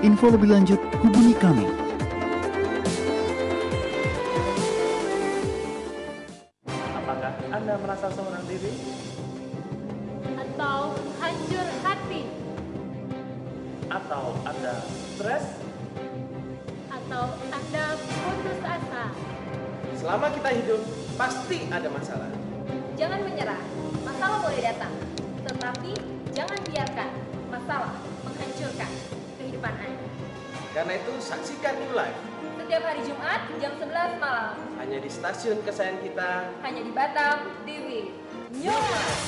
Info lebih lanjut hubungi kami. Apakah Anda merasa seorang diri? Atau hancur hati? Atau Anda stres? Atau Anda putus asa? Selama kita hidup, pasti ada masalah. Jangan menyerah, masalah boleh datang. Tetapi jangan biarkan masalah menghancurkan kehidupan Anda. Karena itu, saksikan New Life Setiap hari Jumat jam 11 malam. hanya di stasiun kesayangan kita. Hanya di Batam, Dewi. New Life.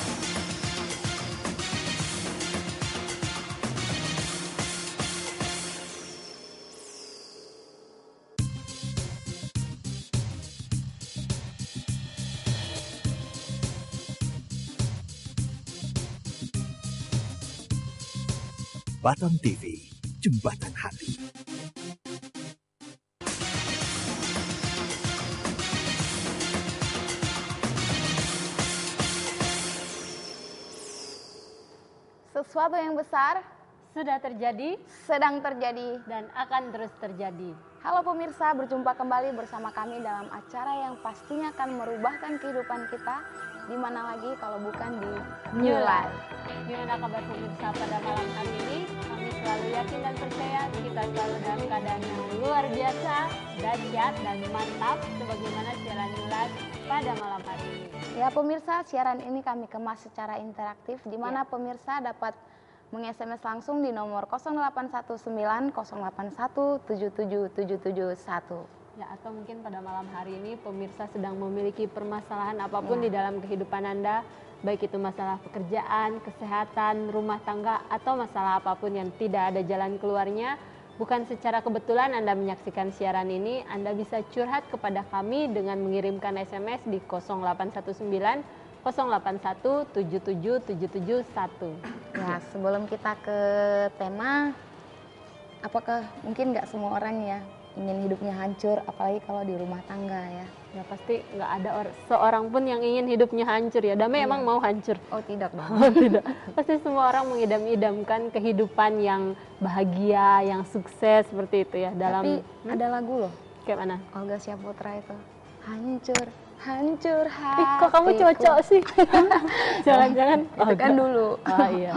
Batam TV, Jembatan Hati. Sesuatu yang besar Sudah terjadi sedang terjadi. dan akan terus terjadi. Halo pemirsa, berjumpa kembali bersama kami dalam acara yang pastinya akan merubahkan kehidupan kita. Di mana lagi kalau bukan di New Life. Gimana kabar pemirsa pada malam hari ini? Kami selalu yakin dan percaya kita selalu dalam keadaan yang luar biasa, dahsyat dan mantap sebagaimana siaran New Life pada malam hari ini. Ya pemirsa, siaran ini kami kemas secara interaktif di mana pemirsa dapat meng-SMS langsung di nomor 0819 081 77771. Ya, atau mungkin pada malam hari ini pemirsa sedang memiliki permasalahan apapun di dalam kehidupan Anda, baik itu masalah pekerjaan, kesehatan, rumah tangga, atau masalah apapun yang tidak ada jalan keluarnya. Bukan secara kebetulan Anda menyaksikan siaran ini, Anda bisa curhat kepada kami dengan mengirimkan SMS di 0819 081 77771. Ya, sebelum kita ke tema, apakah mungkin nggak semua orang ya ingin hidupnya hancur, apalagi kalau di rumah tangga ya? Ya pasti nggak ada seorang pun yang ingin hidupnya hancur ya. Damai emang mau hancur? Oh tidak dong. Oh, tidak. Pasti semua orang mengidam-idamkan kehidupan yang bahagia, yang sukses seperti itu ya. Tapi ada lagu loh, Kayak mana? Olga Syaputra itu, hancur, hancur hatiku. Ih, kok kamu cocok sih? Jangan-jangan Itu kan dulu. Ah iya.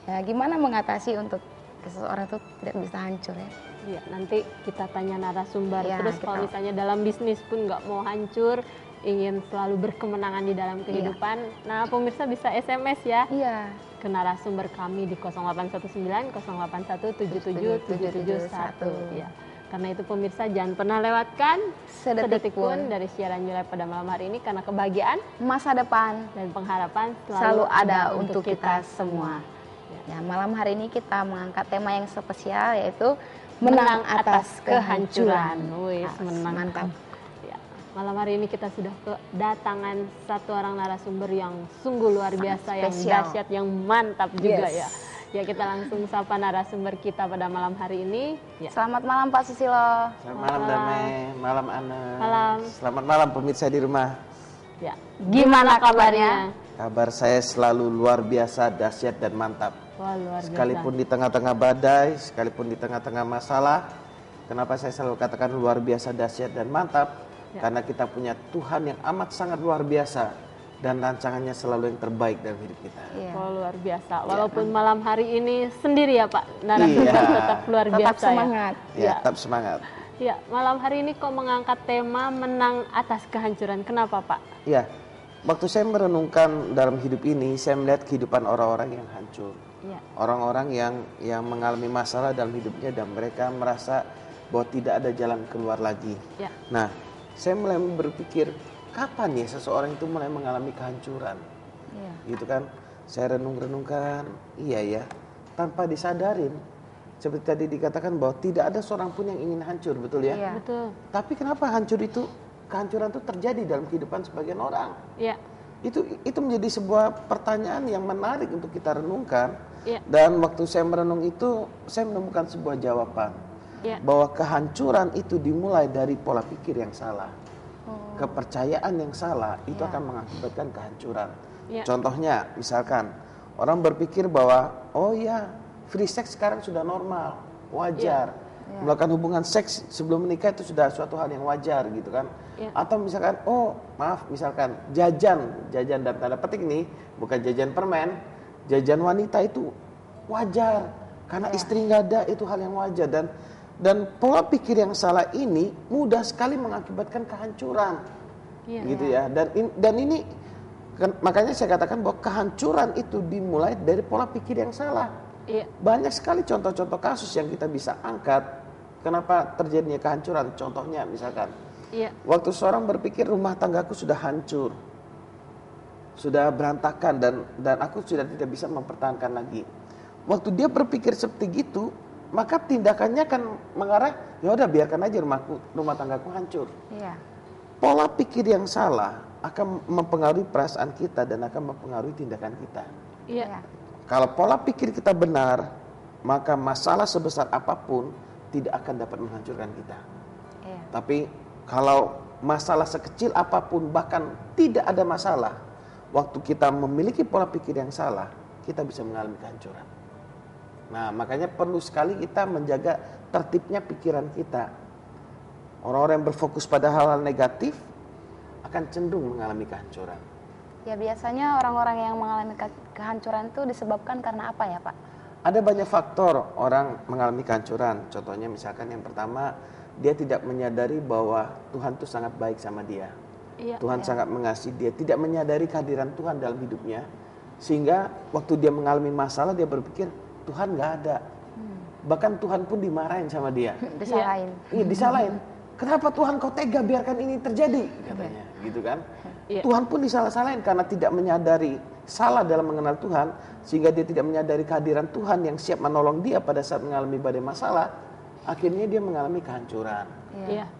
Ya, gimana mengatasi untuk seseorang itu tidak bisa hancur ya? Iya, nanti kita tanya narasumber. Ya, Terus kalau misalnya dalam bisnis pun nggak mau hancur, ingin selalu berkemenangan di dalam kehidupan, nah pemirsa bisa SMS ya Iya. ke narasumber kami di 0819 081 77771. Ya. Karena itu pemirsa jangan pernah lewatkan sedetik pun dari siaran New Life pada malam hari ini, karena kebahagiaan Masa depan dan pengharapan selalu ada untuk kita semua. Ya, malam hari ini kita mengangkat tema yang spesial, yaitu menang atas kehancuran. Wih, menang. Mantap. Ya, malam hari ini kita sudah kedatangan satu orang narasumber yang sungguh luar biasa, yang spesial. dahsyat, yang mantap juga Yes. ya. Ya, kita langsung sapa narasumber kita pada malam hari ini. Ya. Selamat malam Pak Susilo. Selamat malam Damai, malam Ana. Malam. Selamat malam pemirsa di rumah. Ya. Gimana kabarnya? Kabar saya selalu luar biasa, dahsyat dan mantap. Wah, luar biasa. Sekalipun di tengah-tengah badai, sekalipun di tengah-tengah masalah, kenapa saya selalu katakan luar biasa, dahsyat dan mantap? Ya. Karena kita punya Tuhan yang amat sangat luar biasa dan rancangannya selalu yang terbaik dalam hidup kita. Iya. Oh, luar biasa. Walaupun malam hari ini sendiri ya Pak, narasumber Iya. tetap luar Tetap biasa semangat. Ya, Ya. tetap semangat. Ya, malam hari ini kok mengangkat tema menang atas kehancuran. Kenapa Pak? Ya, waktu saya merenungkan dalam hidup ini, saya melihat kehidupan orang-orang yang hancur. Ya. Orang-orang yang mengalami masalah dalam hidupnya dan mereka merasa bahwa tidak ada jalan keluar lagi. Ya. Nah, saya mulai berpikir, kapan ya seseorang itu mulai mengalami kehancuran? Iya. Gitu kan? Saya renung-renungkan, iya ya, tanpa disadarin. Seperti tadi dikatakan bahwa tidak ada seorang pun yang ingin hancur, betul ya? Iya. Betul. Tapi kenapa kehancuran itu terjadi dalam kehidupan sebagian orang? Ya. Itu menjadi sebuah pertanyaan yang menarik untuk kita renungkan. Ya. Dan waktu saya merenung itu, saya menemukan sebuah jawaban. Ya. Bahwa kehancuran itu dimulai dari pola pikir yang salah. Kepercayaan yang salah itu akan mengakibatkan kehancuran. Ya. Contohnya, misalkan orang berpikir bahwa, oh ya, free sex sekarang sudah normal. wajar. Melakukan hubungan seks sebelum menikah itu sudah suatu hal yang wajar gitu kan. Atau misalkan, oh maaf, misalkan jajan dalam tanda petik nih, bukan jajan permen, jajan wanita itu wajar. Karena istri nggak ada, itu hal yang wajar. Dan pola pikir yang salah ini mudah sekali mengakibatkan kehancuran. Gitu ya. Dan ini makanya saya katakan bahwa kehancuran itu dimulai dari pola pikir yang salah. Banyak sekali contoh-contoh kasus yang kita bisa angkat kenapa terjadinya kehancuran. Contohnya misalkan waktu seorang berpikir rumah tanggaku sudah hancur, sudah berantakan, dan aku sudah tidak bisa mempertahankan lagi. Waktu dia berpikir seperti itu, maka tindakannya akan mengarah, ya udah biarkan aja rumah tanggaku hancur. Pola pikir yang salah akan mempengaruhi perasaan kita dan akan mempengaruhi tindakan kita. Kalau pola pikir kita benar, maka masalah sebesar apapun tidak akan dapat menghancurkan kita. Tapi kalau masalah sekecil apapun, bahkan tidak ada masalah, waktu kita memiliki pola pikir yang salah, kita bisa mengalami kehancuran. Nah, makanya perlu sekali kita menjaga tertibnya pikiran kita. Orang-orang yang berfokus pada hal-hal negatif akan cenderung mengalami kehancuran. Ya, biasanya orang-orang yang mengalami kehancuran itu disebabkan karena apa ya, Pak? Ada banyak faktor orang mengalami kehancuran. Contohnya misalkan yang pertama, dia tidak menyadari bahwa Tuhan itu sangat baik sama dia. Tuhan sangat mengasihi dia, tidak menyadari kehadiran Tuhan dalam hidupnya. Sehingga waktu dia mengalami masalah, dia berpikir Tuhan nggak ada. Bahkan Tuhan pun dimarahin sama dia. Disalahin. Iya, disalahin. Kenapa Tuhan kau tega biarkan ini terjadi? Katanya, gitu kan. Tuhan pun disalah-salahin karena tidak menyadari salah dalam mengenal Tuhan, sehingga dia tidak menyadari kehadiran Tuhan yang siap menolong dia pada saat mengalami badai masalah. Akhirnya dia mengalami kehancuran.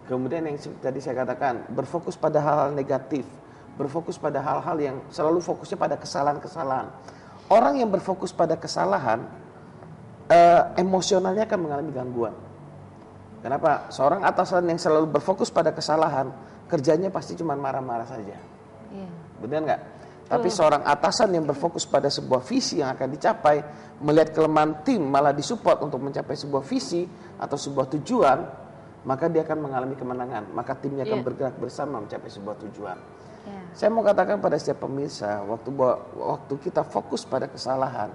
Kemudian yang tadi saya katakan, berfokus pada hal-hal negatif, berfokus pada hal-hal yang selalu fokusnya pada kesalahan-kesalahan. Orang yang berfokus pada kesalahan, emosionalnya akan mengalami gangguan. Kenapa? Seorang atasan yang selalu berfokus pada kesalahan, kerjanya pasti cuma marah-marah saja. Benar nggak? Tapi seorang atasan yang berfokus pada sebuah visi yang akan dicapai, melihat kelemahan tim malah disupport untuk mencapai sebuah visi atau sebuah tujuan, maka dia akan mengalami kemenangan. Maka timnya akan bergerak bersama mencapai sebuah tujuan. Saya mau katakan pada setiap pemirsa, waktu kita fokus pada kesalahan,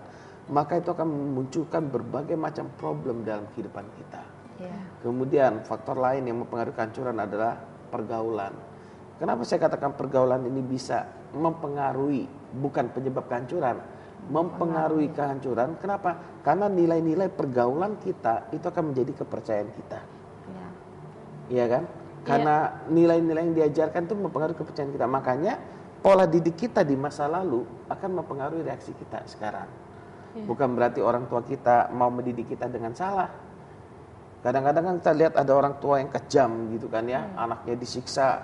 maka itu akan memunculkan berbagai macam problem dalam kehidupan kita. Kemudian faktor lain yang mempengaruhi kehancuran adalah pergaulan. Kenapa saya katakan pergaulan ini bisa mempengaruhi, bukan penyebab kehancuran, mempengaruhi kehancuran? Kenapa? Karena nilai-nilai pergaulan kita itu akan menjadi kepercayaan kita. Iya kan? Karena nilai-nilai yang diajarkan itu mempengaruhi kepercayaan kita. Makanya pola didik kita di masa lalu akan mempengaruhi reaksi kita sekarang. Bukan berarti orang tua kita mau mendidik kita dengan salah. Kadang-kadang kan kita lihat ada orang tua yang kejam gitu kan ya, anaknya disiksa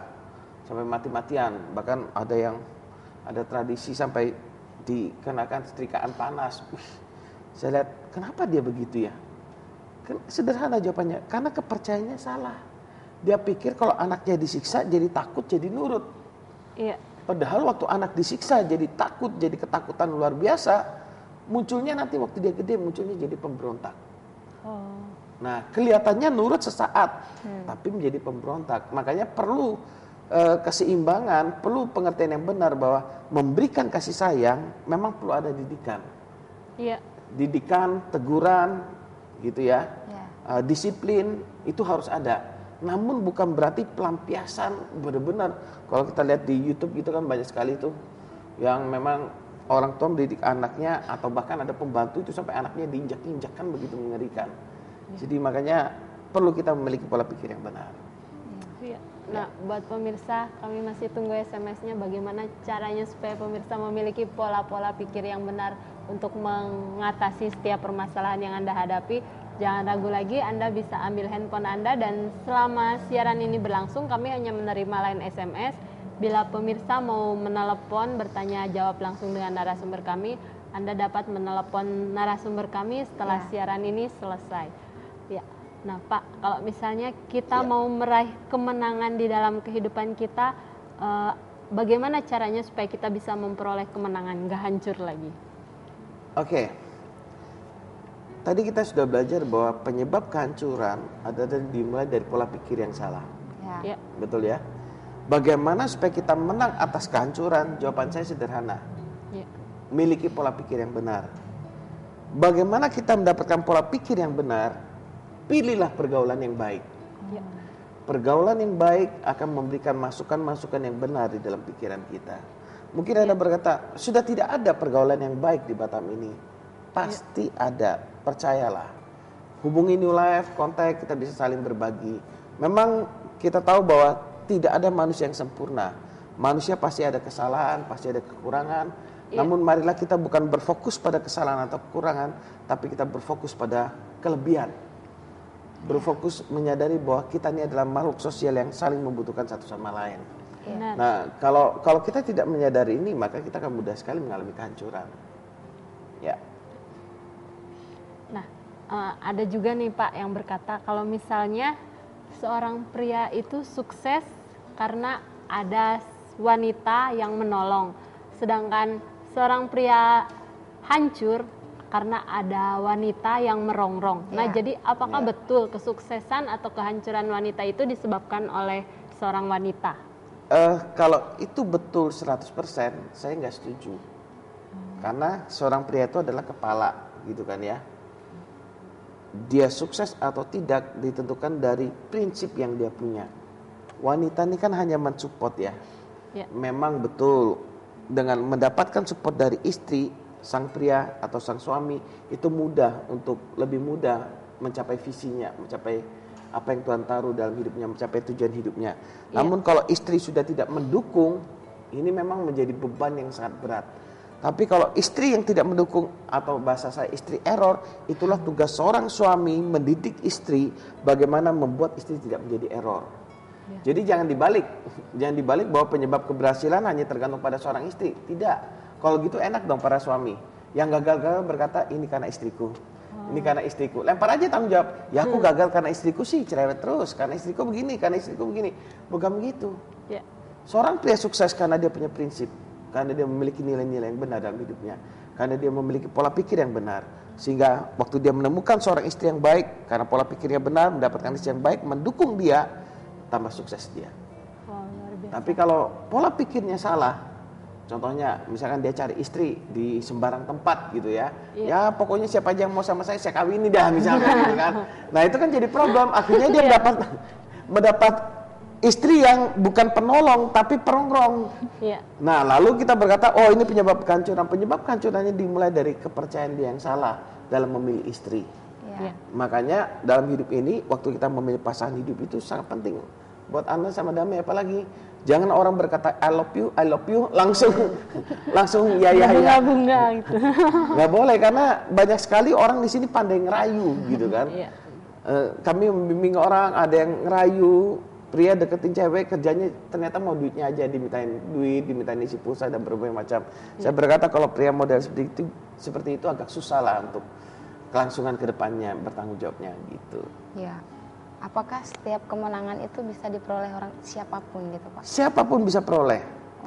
sampai mati-matian. Bahkan ada tradisi sampai dikenakan setrikaan panas. Saya lihat, kenapa dia begitu ya? Sederhana jawabannya, karena kepercayaannya salah. Dia pikir kalau anaknya disiksa jadi takut, jadi nurut. Padahal waktu anak disiksa jadi takut, jadi ketakutan luar biasa, munculnya nanti waktu dia gede munculnya jadi pemberontak. Nah, kelihatannya nurut sesaat, tapi menjadi pemberontak. Makanya perlu keseimbangan, perlu pengertian yang benar bahwa memberikan kasih sayang memang perlu ada didikan. Didikan, teguran, gitu ya. Disiplin itu harus ada. Namun bukan berarti pelampiasan benar-benar. Kalau kita lihat di YouTube gitu kan banyak sekali tuh yang memang orang tua mendidik anaknya atau bahkan ada pembantu itu sampai anaknya diinjak-injak, kan begitu mengerikan. Jadi makanya perlu kita memiliki pola pikir yang benar. Nah, buat pemirsa, kami masih tunggu SMS-nya bagaimana caranya supaya pemirsa memiliki pola-pola pikir yang benar untuk mengatasi setiap permasalahan yang Anda hadapi. Jangan ragu lagi, Anda bisa ambil handphone Anda, dan selama siaran ini berlangsung kami hanya menerima line SMS. Bila pemirsa mau menelepon bertanya jawab langsung dengan narasumber kami, Anda dapat menelepon narasumber kami setelah siaran ini selesai. Nah Pak, kalau misalnya kita mau meraih kemenangan di dalam kehidupan kita, bagaimana caranya supaya kita bisa memperoleh kemenangan, nggak hancur lagi? tadi kita sudah belajar bahwa penyebab kehancuran adalah dimulai dari pola pikir yang salah. Ya. Betul ya? Bagaimana supaya kita menang atas kehancuran? Jawaban saya sederhana. Ya. Miliki pola pikir yang benar. Bagaimana kita mendapatkan pola pikir yang benar? Pilihlah pergaulan yang baik. Ya. Pergaulan yang baik akan memberikan masukan-masukan yang benar di dalam pikiran kita. Mungkin Anda berkata, sudah tidak ada pergaulan yang baik di Batam ini. Pasti ada, percayalah. Hubungi New Life, kontak, kita bisa saling berbagi. Memang kita tahu bahwa tidak ada manusia yang sempurna. Manusia pasti ada kesalahan, pasti ada kekurangan. Namun marilah kita bukan berfokus pada kesalahan atau kekurangan, tapi kita berfokus pada kelebihan. Berfokus menyadari bahwa kita ini adalah makhluk sosial yang saling membutuhkan satu sama lain. Benar. Nah, kalau kita tidak menyadari ini, maka kita akan mudah sekali mengalami kehancuran. Ya. Nah, ada juga nih Pak yang berkata kalau misalnya seorang pria itu sukses karena ada wanita yang menolong, sedangkan seorang pria hancur karena ada wanita yang merongrong. Nah, jadi apakah betul kesuksesan atau kehancuran wanita itu disebabkan oleh seorang wanita? Kalau itu betul 100%, saya nggak setuju. Karena seorang pria itu adalah kepala, gitu kan ya. Dia sukses atau tidak ditentukan dari prinsip yang dia punya. Wanita ini kan hanya mensupport ya. Memang betul, dengan mendapatkan support dari istri, sang pria atau sang suami, itu mudah untuk lebih mudah mencapai visinya, mencapai apa yang Tuhan taruh dalam hidupnya, mencapai tujuan hidupnya. Namun kalau istri sudah tidak mendukung, ini memang menjadi beban yang sangat berat. Tapi kalau istri yang tidak mendukung, atau bahasa saya istri error, itulah tugas seorang suami mendidik istri bagaimana membuat istri tidak menjadi error. Jadi jangan dibalik bahwa penyebab keberhasilan hanya tergantung pada seorang istri. Tidak. Kalau gitu enak dong para suami. Yang gagal-gagal berkata, ini karena istriku. Ini karena istriku. Lempar aja tanggung jawab. Ya aku gagal karena istriku sih, cerewet terus. Karena istriku begini, karena istriku begini. Bukan begitu. Seorang pria sukses karena dia punya prinsip. Karena dia memiliki nilai-nilai yang benar dalam hidupnya. Karena dia memiliki pola pikir yang benar. Sehingga waktu dia menemukan seorang istri yang baik, karena pola pikirnya benar, mendapatkan istri yang baik, mendukung dia, tambah sukses dia. Tapi kalau pola pikirnya salah, contohnya misalkan dia cari istri di sembarang tempat gitu ya. Ya pokoknya siapa aja yang mau sama saya kawini dah misalkan gitu kan. Nah itu kan jadi problem. Akhirnya dia mendapat istri yang bukan penolong tapi perongrong. Nah lalu kita berkata, oh ini penyebab kehancuran. Penyebab kehancurannya dimulai dari kepercayaan dia yang salah dalam memilih istri. Makanya dalam hidup ini, waktu kita memilih pasangan hidup itu sangat penting. Buat Anda sama Damai apalagi, jangan orang berkata I love you, langsung ya. Bunga-bunga gitu. Nggak boleh, karena banyak sekali orang di sini pandai ngerayu gitu kan. Kami membimbing orang, ada yang ngerayu, pria deketin cewek, kerjanya ternyata mau duitnya aja, dimintain duit, dimintain isi pulsa dan berbagai macam. Saya berkata kalau pria model seperti itu agak susah lah untuk kelangsungan ke depannya, bertanggung jawabnya gitu. Apakah setiap kemenangan itu bisa diperoleh orang siapapun gitu Pak? Siapapun bisa peroleh.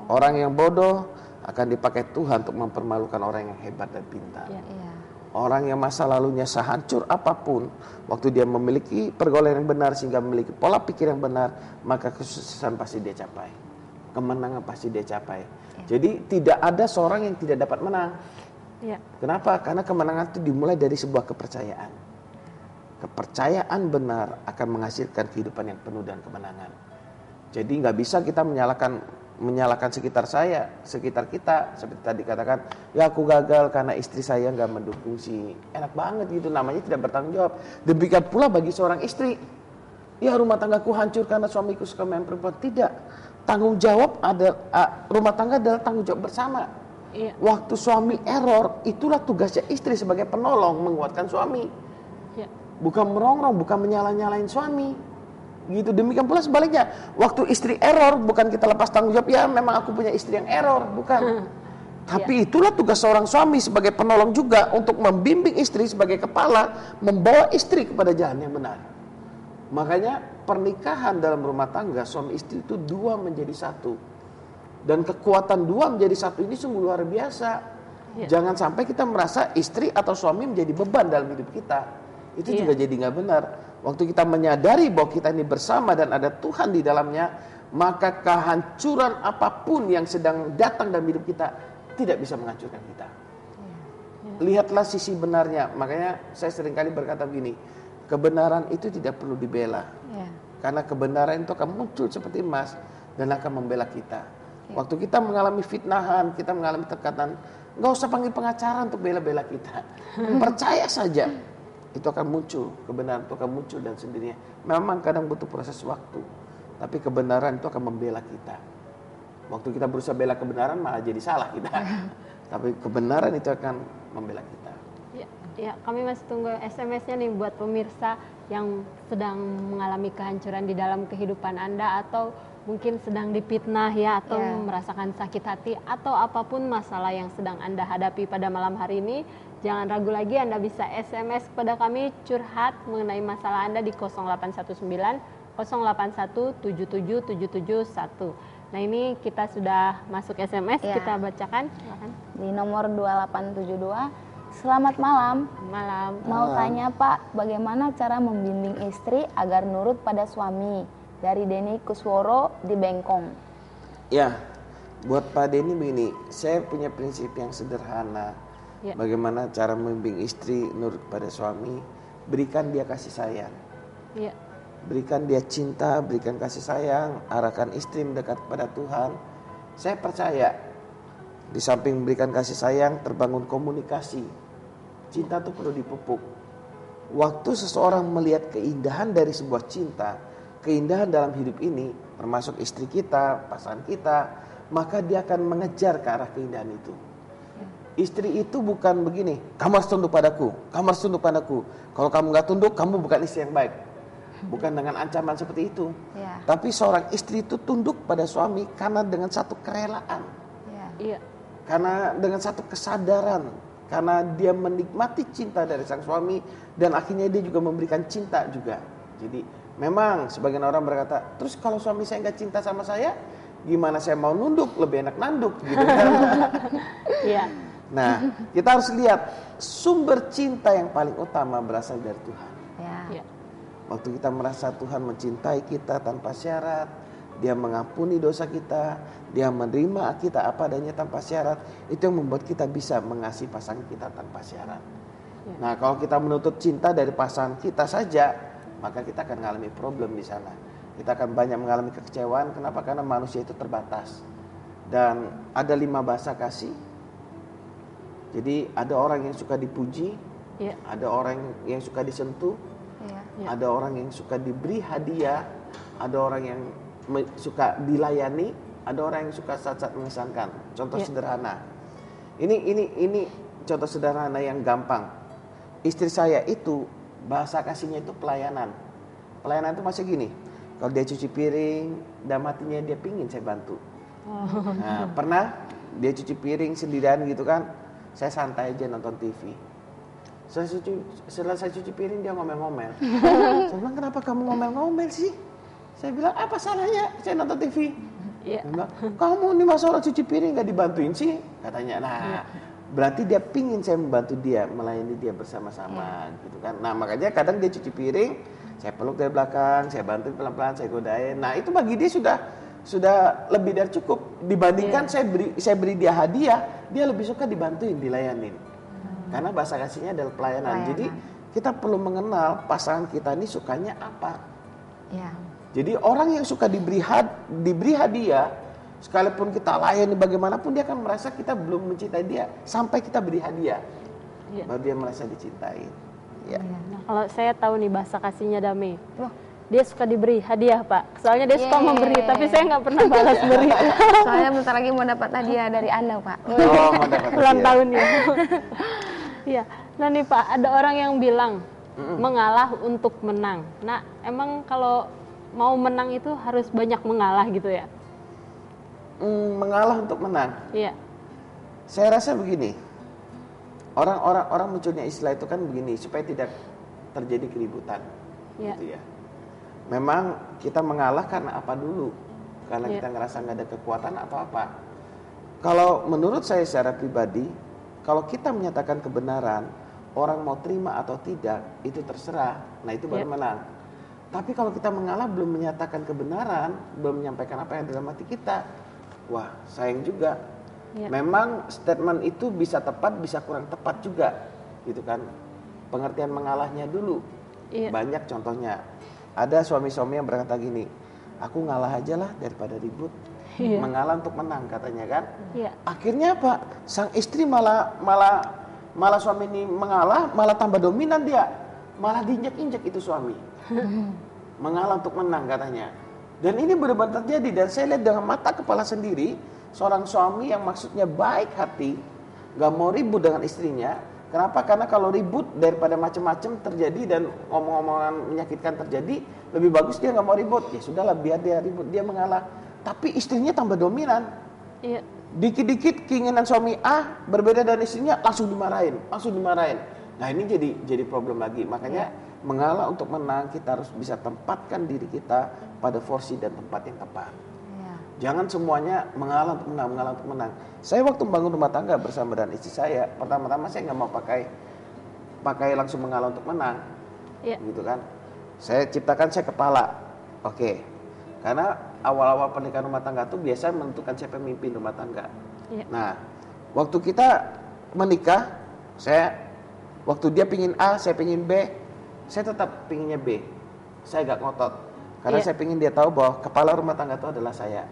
Orang yang bodoh akan dipakai Tuhan untuk mempermalukan orang yang hebat dan pintar. Orang yang masa lalunya sehancur apapun, waktu dia memiliki pergaulan yang benar sehingga memiliki pola pikir yang benar, maka kesuksesan pasti dia capai. Kemenangan pasti dia capai. Jadi tidak ada seorang yang tidak dapat menang. Kenapa? Karena kemenangan itu dimulai dari sebuah kepercayaan. Kepercayaan benar akan menghasilkan kehidupan yang penuh dan kemenangan. Jadi nggak bisa kita menyalahkan sekitar kita. Seperti tadi katakan, ya aku gagal karena istri saya nggak mendukung sih. Enak banget gitu, namanya tidak bertanggung jawab. Demikian pula bagi seorang istri. Ya rumah tanggaku hancur karena suamiku suka main perempuan. Tidak. Tanggung jawab rumah tangga adalah tanggung jawab bersama. Waktu suami error, itulah tugasnya istri sebagai penolong menguatkan suami. Bukan merongrong, bukan menyalah-nyalain suami. Gitu. Demikian pula sebaliknya. Waktu istri error, bukan kita lepas tanggung jawab, ya memang aku punya istri yang error, bukan. Tapi itulah tugas seorang suami sebagai penolong juga untuk membimbing istri sebagai kepala, membawa istri kepada jalan yang benar. Makanya pernikahan dalam rumah tangga, suami istri itu dua menjadi satu. Dan kekuatan dua menjadi satu ini sungguh luar biasa. Jangan sampai kita merasa istri atau suami menjadi beban dalam hidup kita. Itu juga jadi nggak benar. Waktu kita menyadari bahwa kita ini bersama dan ada Tuhan di dalamnya, maka kehancuran apapun yang sedang datang dalam hidup kita tidak bisa menghancurkan kita. Lihatlah sisi benarnya. Makanya saya seringkali berkata begini, kebenaran itu tidak perlu dibela. Karena kebenaran itu akan muncul seperti emas dan akan membela kita. Waktu kita mengalami fitnahan, kita mengalami tekanan, nggak usah panggil pengacara untuk bela-bela kita. Percaya saja, itu akan muncul, kebenaran itu akan muncul dan sendirinya. Memang kadang butuh proses waktu, tapi kebenaran itu akan membela kita. Waktu kita berusaha bela kebenaran malah jadi salah kita. Tapi kebenaran itu akan membela kita. Ya, kami masih tunggu SMS-nya nih buat pemirsa yang sedang mengalami kehancuran di dalam kehidupan Anda, atau mungkin sedang difitnah ya, atau merasakan sakit hati, atau apapun masalah yang sedang Anda hadapi pada malam hari ini. Jangan ragu lagi, Anda bisa SMS kepada kami, curhat mengenai masalah Anda di 0819 081 77771. Nah, ini kita sudah masuk SMS, kita bacakan. Silakan. Di nomor 2872. Selamat malam. Malam. Mau tanya Pak, bagaimana cara membimbing istri agar nurut pada suami? Dari Denny Kusworo di Bengkong. Ya, buat Pak Denny begini, saya punya prinsip yang sederhana. Bagaimana cara membimbing istri nurut pada suami? Berikan dia kasih sayang. Berikan dia cinta, berikan kasih sayang, arahkan istri mendekat kepada Tuhan. Saya percaya, di samping memberikan kasih sayang, terbangun komunikasi. Cinta itu perlu dipupuk. Waktu seseorang melihat keindahan dari sebuah cinta, keindahan dalam hidup ini, termasuk istri kita, pasangan kita, maka dia akan mengejar ke arah keindahan itu. Istri itu bukan begini, kamu harus tunduk padaku, kamu harus tunduk padaku. Kalau kamu nggak tunduk, kamu bukan istri yang baik. Bukan dengan ancaman seperti itu. Tapi seorang istri itu tunduk pada suami karena dengan satu kerelaan. Karena dengan satu kesadaran. Karena dia menikmati cinta dari sang suami, dan akhirnya dia juga memberikan cinta juga. Jadi memang sebagian orang berkata, terus kalau suami saya nggak cinta sama saya, gimana saya mau nunduk? Lebih enak nanduk gitu kan. Nah, kita harus lihat sumber cinta yang paling utama berasal dari Tuhan. Waktu kita merasa Tuhan mencintai kita tanpa syarat, Dia mengampuni dosa kita, Dia menerima kita apa adanya tanpa syarat, itu yang membuat kita bisa mengasihi pasangan kita tanpa syarat. Nah, kalau kita menuntut cinta dari pasangan kita saja, maka kita akan mengalami problem di sana. Kita akan banyak mengalami kekecewaan. Kenapa? Karena manusia itu terbatas. Dan ada 5 bahasa kasih. Jadi ada orang yang suka dipuji, ada orang yang suka disentuh, ada orang yang suka diberi hadiah, ada orang yang suka dilayani, ada orang yang suka saat-saat mengesankan. Contoh sederhana. Ini contoh sederhana yang gampang. Istri saya itu bahasa kasihnya itu pelayanan. Pelayanan itu masih gini. Kalau dia cuci piring, dalam hatinya dia pingin saya bantu. Nah, pernah dia cuci piring sendirian gitu kan, saya santai aja nonton TV. Setelah saya cuci piring dia ngomel-ngomel. Saya bilang, kenapa kamu ngomel-ngomel sih? Saya bilang, apa salahnya saya nonton TV? Dia bilang, kamu ini masa orang cuci piring gak dibantuin sih? Katanya. Nah, berarti dia pingin saya membantu dia, melayani dia bersama-sama gitu kan. Nah, makanya kadang dia cuci piring, saya peluk dari belakang, saya bantu pelan-pelan, saya godain. Nah, itu bagi dia sudah lebih dari cukup. Dibandingkan saya beri dia hadiah, dia lebih suka dibantuin, dilayanin. Karena bahasa kasihnya adalah pelayanan. Jadi kita perlu mengenal pasangan kita ini sukanya apa. Jadi orang yang suka diberi hadiah, sekalipun kita layani bagaimanapun, dia akan merasa kita belum mencintai dia sampai kita beri hadiah, baru dia merasa dicintai. Nah, kalau saya tahu nih bahasa kasihnya Dame, dia suka diberi hadiah Pak. Soalnya dia suka memberi, tapi saya nggak pernah balas beri. Soalnya bentar lagi mau dapat hadiah dari Anda Pak. Oh, mau dapat ulang tahun ya. Iya. Nah nih Pak, ada orang yang bilang mengalah untuk menang. Nah, emang kalau mau menang itu harus banyak mengalah gitu ya? Mengalah untuk menang. Iya. Saya rasa begini. Orang munculnya istilah itu kan begini, supaya tidak terjadi keributan. Gitu ya. Memang kita mengalah karena apa dulu? Karena kita ngerasa nggak ada kekuatan atau apa? Kalau menurut saya secara pribadi, kalau kita menyatakan kebenaran, orang mau terima atau tidak, itu terserah. Nah itu baru menang. Tapi kalau kita mengalah belum menyatakan kebenaran, belum menyampaikan apa yang dalam hati kita, wah sayang juga. Memang statement itu bisa tepat, bisa kurang tepat juga, gitu kan. Pengertian mengalahnya dulu. Banyak contohnya. Ada suami-suami yang berkata gini, aku ngalah aja lah daripada ribut. Mengalah untuk menang katanya kan. Akhirnya apa? Sang istri malah suami ini mengalah, malah tambah dominan dia. Malah diinjak-injak itu suami. Mengalah untuk menang katanya. Dan ini benar-benar terjadi. Dan saya lihat dengan mata kepala sendiri, seorang suami yang maksudnya baik hati, gak mau ribut dengan istrinya. Kenapa? Karena kalau ribut daripada macam-macam terjadi dan omong-omongan menyakitkan terjadi, lebih bagus dia gak mau ribut. Ya sudahlah, biar dia ribut, dia mengalah. Tapi istrinya tambah dominan. Dikit-dikit keinginan suami A berbeda dengan istrinya, langsung dimarahin. Nah ini jadi problem lagi. Makanya mengalah untuk menang, kita harus bisa tempatkan diri kita pada porsi dan tempat yang tepat. Jangan semuanya mengalah untuk menang. Saya waktu membangun rumah tangga bersama dengan istri saya, pertama-tama saya nggak mau pakai langsung mengalah untuk menang, gitu kan. Saya ciptakan saya kepala, oke. Karena awal-awal pernikahan rumah tangga itu biasa menentukan siapa pemimpin rumah tangga. Nah, waktu kita menikah, waktu dia pingin A, saya pingin B, saya tetap pinginnya B. Saya gak ngotot. Karena saya pingin dia tahu bahwa kepala rumah tangga itu adalah saya.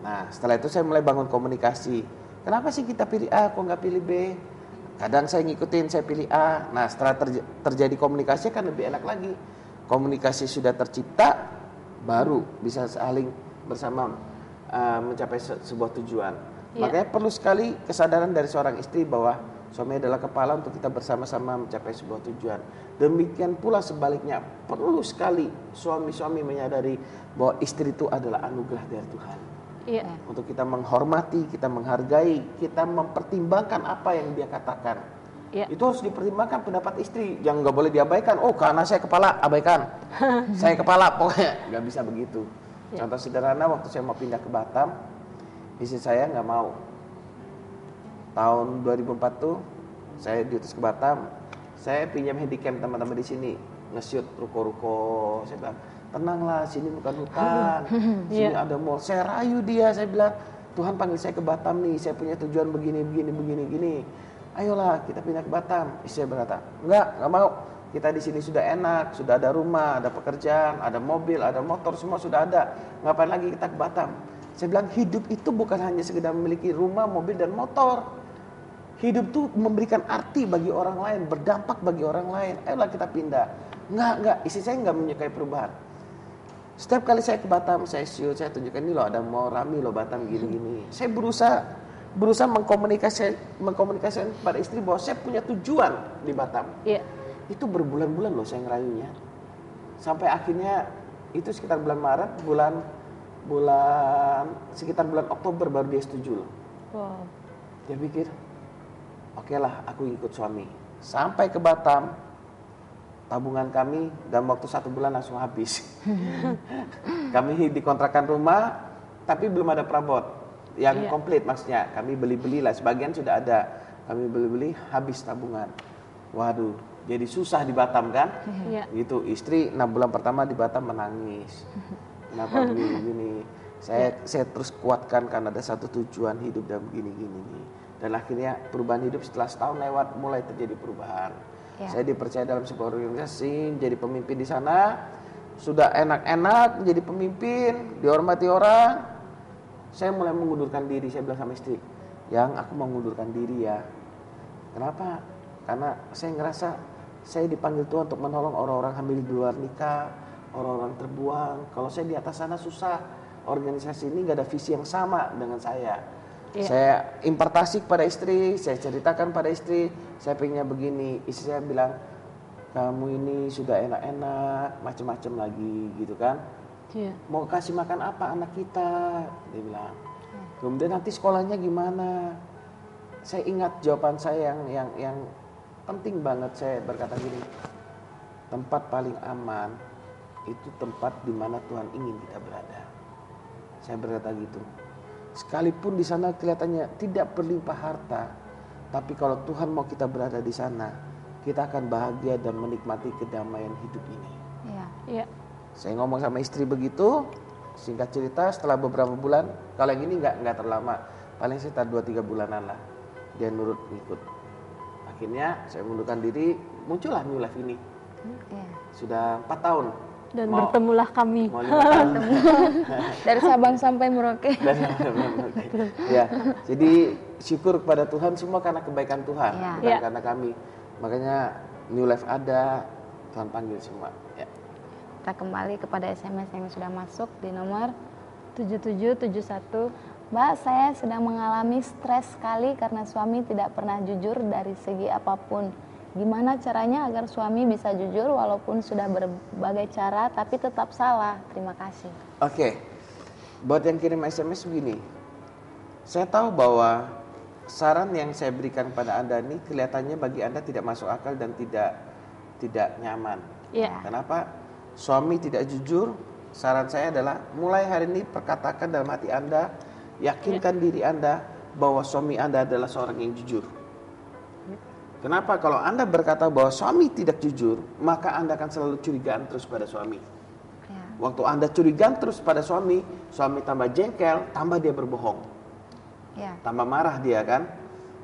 Nah, setelah itu saya mulai bangun komunikasi. Kenapa sih kita pilih A, kok nggak pilih B? Kadang saya ngikutin, saya pilih A. Nah, setelah terjadi komunikasi kan lebih enak lagi. Komunikasi sudah tercipta, baru bisa saling bersama mencapai sebuah tujuan. Makanya perlu sekali kesadaran dari seorang istri bahwa suami adalah kepala untuk kita bersama-sama mencapai sebuah tujuan. Demikian pula sebaliknya, perlu sekali suami-suami menyadari bahwa istri itu adalah anugerah dari Tuhan. Untuk kita menghormati, kita menghargai, kita mempertimbangkan apa yang dia katakan. Itu harus dipertimbangkan pendapat istri. Yang nggak boleh diabaikan. Oh, karena saya kepala, abaikan. Saya kepala, pokoknya nggak bisa begitu. Contoh sederhana, waktu saya mau pindah ke Batam, istri saya nggak mau. Tahun 2004 tuh saya diutus ke Batam. Saya pinjam handycam teman-teman di sini, nge-shoot ruko-ruko. Saya bilang, tenanglah, sini bukan hutan, sini ada mall. Saya rayu dia, saya bilang, Tuhan panggil saya ke Batam nih, saya punya tujuan begini. Ayolah kita pindah ke Batam. Istri saya berkata, nggak mau. Kita di sini sudah enak, sudah ada rumah, ada pekerjaan, ada mobil, ada motor, semua sudah ada. Ngapain lagi kita ke Batam? Saya bilang hidup itu bukan hanya sekedar memiliki rumah, mobil, dan motor. Hidup itu memberikan arti bagi orang lain, berdampak bagi orang lain. Ayolah kita pindah. Enggak. Istri saya enggak menyukai perubahan. Setiap kali saya ke Batam, saya shoot, saya tunjukkan ini loh, ada mau rame loh Batam gini-gini. Saya berusaha mengkomunikasikan kepada istri bahwa saya punya tujuan di Batam. Itu berbulan-bulan loh saya ngerayunya. Sampai akhirnya itu sekitar bulan Maret, sekitar bulan Oktober baru dia setuju loh. Dia pikir, oke lah aku ikut suami. Sampai ke Batam, tabungan kami dalam waktu 1 bulan langsung habis. Kami dikontrakan rumah, tapi belum ada perabot yang komplit maksudnya. Kami beli-beli lah, sebagian sudah ada. Kami beli-beli, habis tabungan. Waduh, jadi susah di Batam kan? Gitu, istri 6 bulan pertama di Batam menangis. Kenapa begini? Saya terus kuatkan karena ada satu tujuan hidup dan begini. Dan akhirnya perubahan hidup setelah setahun lewat mulai terjadi perubahan. Saya dipercaya dalam sebuah organisasi, jadi pemimpin di sana. Sudah enak-enak menjadi pemimpin, dihormati orang. Saya mulai mengundurkan diri. Saya bilang sama istri, yang aku mau mengundurkan diri ya. Kenapa? Karena saya ngerasa saya dipanggil Tuhan untuk menolong orang-orang hamil di luar nikah, orang-orang terbuang. Kalau saya di atas sana susah. Organisasi ini gak ada visi yang sama dengan saya. Saya impartasi kepada istri, saya ceritakan pada istri, saya pengennya begini. Istri saya bilang, kamu ini sudah enak-enak, macam-macam lagi gitu kan. Mau kasih makan apa anak kita? Dia bilang. Kemudian nanti sekolahnya gimana? Saya ingat jawaban saya yang penting banget. Saya berkata gini, tempat paling aman itu tempat di mana Tuhan ingin kita berada. Saya berkata gitu. Sekalipun di sana kelihatannya tidak berlimpah harta, Tapi kalau Tuhan mau kita berada di sana, kita akan bahagia dan menikmati kedamaian hidup ini. Iya. Iya. Saya ngomong sama istri begitu, singkat cerita setelah beberapa bulan, kalau yang ini nggak terlama, paling sekitar 2-3 bulanan lah, dia nurut ikut. Akhirnya saya mundurkan diri, muncullah New Life ini. Iya. Sudah 4 tahun. Dan bertemulah kami. Mau 5 tahun. Dari Sabang sampai Merauke. Ya, jadi syukur kepada Tuhan semua karena kebaikan Tuhan, Ya. bukan Ya. karena kami. Makanya New Life ada, Tuhan panggil semua. Ya. Kita kembali kepada SMS yang sudah masuk di nomor 7771. Mbak, saya sedang mengalami stres sekali karena suami tidak pernah jujur dari segi apapun. Gimana caranya agar suami bisa jujur walaupun sudah berbagai cara tapi tetap salah? Terima kasih. Oke, buat yang kirim SMS begini, saya tahu bahwa saran yang saya berikan pada Anda ini kelihatannya bagi Anda tidak masuk akal dan tidak nyaman. Iya. Kenapa? Suami tidak jujur. Saran saya adalah mulai hari ini perkatakan dalam hati Anda, yakinkan diri Anda bahwa suami Anda adalah seorang yang jujur. Kenapa? Kalau Anda berkata bahwa suami tidak jujur, maka Anda akan selalu curigaan terus pada suami. Ya. Waktu Anda curigaan terus pada suami tambah jengkel, tambah dia berbohong. Ya. Tambah marah dia kan.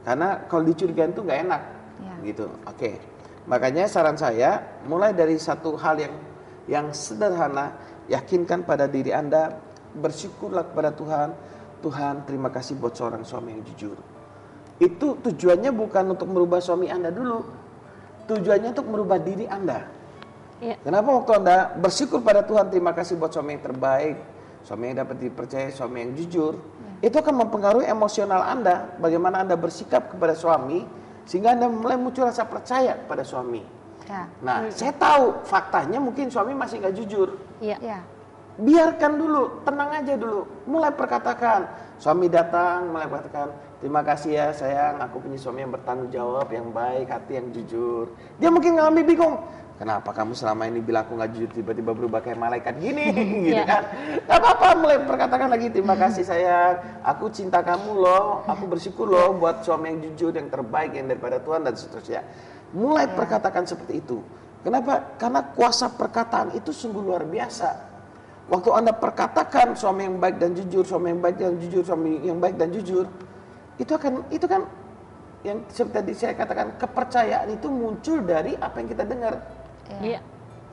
Karena kalau dicurigain itu nggak enak. Ya. Gitu. Oke. Makanya saran saya, mulai dari satu hal yang sederhana, yakinkan pada diri Anda, bersyukurlah kepada Tuhan. Tuhan, terima kasih buat seorang suami yang jujur. Itu tujuannya bukan untuk merubah suami Anda dulu. Tujuannya untuk merubah diri Anda. Iya. Kenapa waktu Anda bersyukur pada Tuhan, terima kasih buat suami yang terbaik, suami yang dapat dipercaya, suami yang jujur. Itu akan mempengaruhi emosional Anda. Bagaimana Anda bersikap kepada suami, sehingga Anda mulai muncul rasa percaya kepada suami. Ya. Nah, saya tahu faktanya mungkin suami masih nggak jujur. Iya. Ya. Biarkan dulu, tenang aja dulu. Mulai perkatakan. Suami datang, mulai perkatakan, terima kasih ya sayang, aku punya suami yang bertanggung jawab, yang baik, hati yang jujur. Dia mungkin ngalami bingung. Kenapa kamu selama ini bilang aku nggak jujur, tiba-tiba berubah kayak malaikat gini, gitu kan? Gak apa-apa, mulai perkatakan lagi, terima kasih sayang, aku cinta kamu loh, aku bersyukur loh buat suami yang jujur, yang terbaik, yang daripada Tuhan dan seterusnya. Mulai perkatakan seperti itu. Kenapa? Karena kuasa perkataan itu sungguh luar biasa. Waktu Anda perkatakan suami yang baik dan jujur, suami yang baik dan jujur, suami yang baik dan jujur, itu kan yang seperti tadi saya katakan, kepercayaan itu muncul dari apa yang kita dengar. Iya.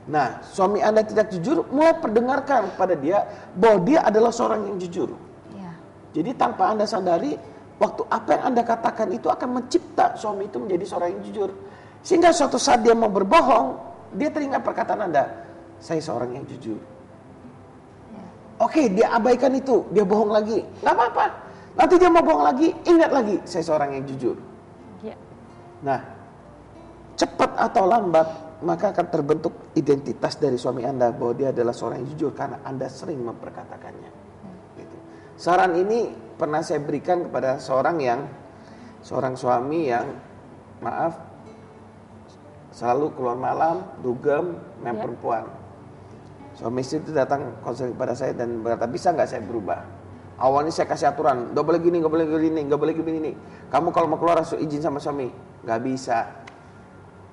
Nah, suami Anda tidak jujur, mulai perdengarkan kepada dia bahwa dia adalah seorang yang jujur. Ya. Jadi tanpa Anda sadari, waktu apa yang Anda katakan itu akan mencipta suami itu menjadi seorang yang jujur. Sehingga suatu saat dia mau berbohong, dia teringat perkataan Anda, saya seorang yang jujur. Oke, dia abaikan itu, dia bohong lagi, nggak apa-apa. Nanti dia mau bohong lagi, ingat lagi, saya seorang yang jujur. Iya. Nah, cepat atau lambat, maka akan terbentuk identitas dari suami Anda bahwa dia adalah seorang yang jujur karena Anda sering memperkatakannya. Gitu. Saran ini pernah saya berikan kepada seorang suami yang, maaf, selalu keluar malam, dugem, main perempuan. Suami istri itu datang konseling kepada saya dan berkata, bisa nggak saya berubah? Awalnya saya kasih aturan, nggak boleh gini, nggak boleh gini, nggak boleh gini. Kamu kalau mau keluar harus izin sama suami. Nggak bisa.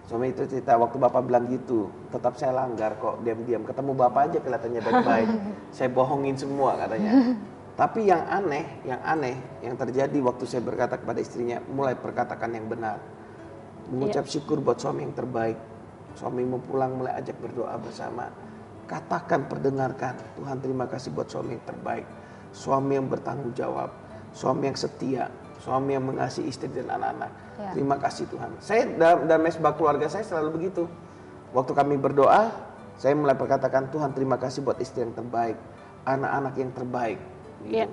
Suami itu cerita, waktu bapak bilang gitu, tetap saya langgar kok, diam-diam. Ketemu bapak aja kelihatannya baik-baik. Saya bohongin semua katanya. Tapi yang aneh yang terjadi waktu saya berkata kepada istrinya, mulai perkatakan yang benar. Mengucap syukur buat suami yang terbaik. Suami mau pulang, mulai ajak berdoa bersama. Katakan, perdengarkan, Tuhan terima kasih buat suami yang terbaik, suami yang bertanggung jawab, suami yang setia, suami yang mengasihi istri dan anak-anak. Terima kasih Tuhan. Saya dalam mesbah keluarga saya selalu begitu. Waktu kami berdoa, saya mulai perkatakan, Tuhan terima kasih buat istri yang terbaik, anak-anak yang terbaik. Gitu.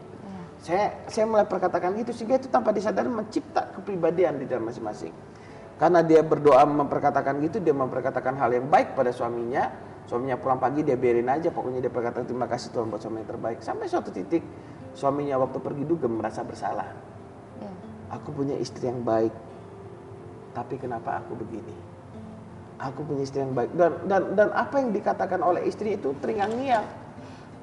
Saya mulai perkatakan gitu sehingga itu tanpa disadari mencipta kepribadian di dalam masing-masing. Karena dia berdoa memperkatakan gitu, dia memperkatakan hal yang baik pada suaminya. Suaminya pulang pagi dia biarin aja, pokoknya dia berkata terima kasih Tuhan buat suami yang terbaik. Sampai suatu titik suaminya waktu pergi dugem merasa bersalah. Aku punya istri yang baik, tapi kenapa aku begini? Aku punya istri yang baik dan apa yang dikatakan oleh istri itu terngiang-ngiang.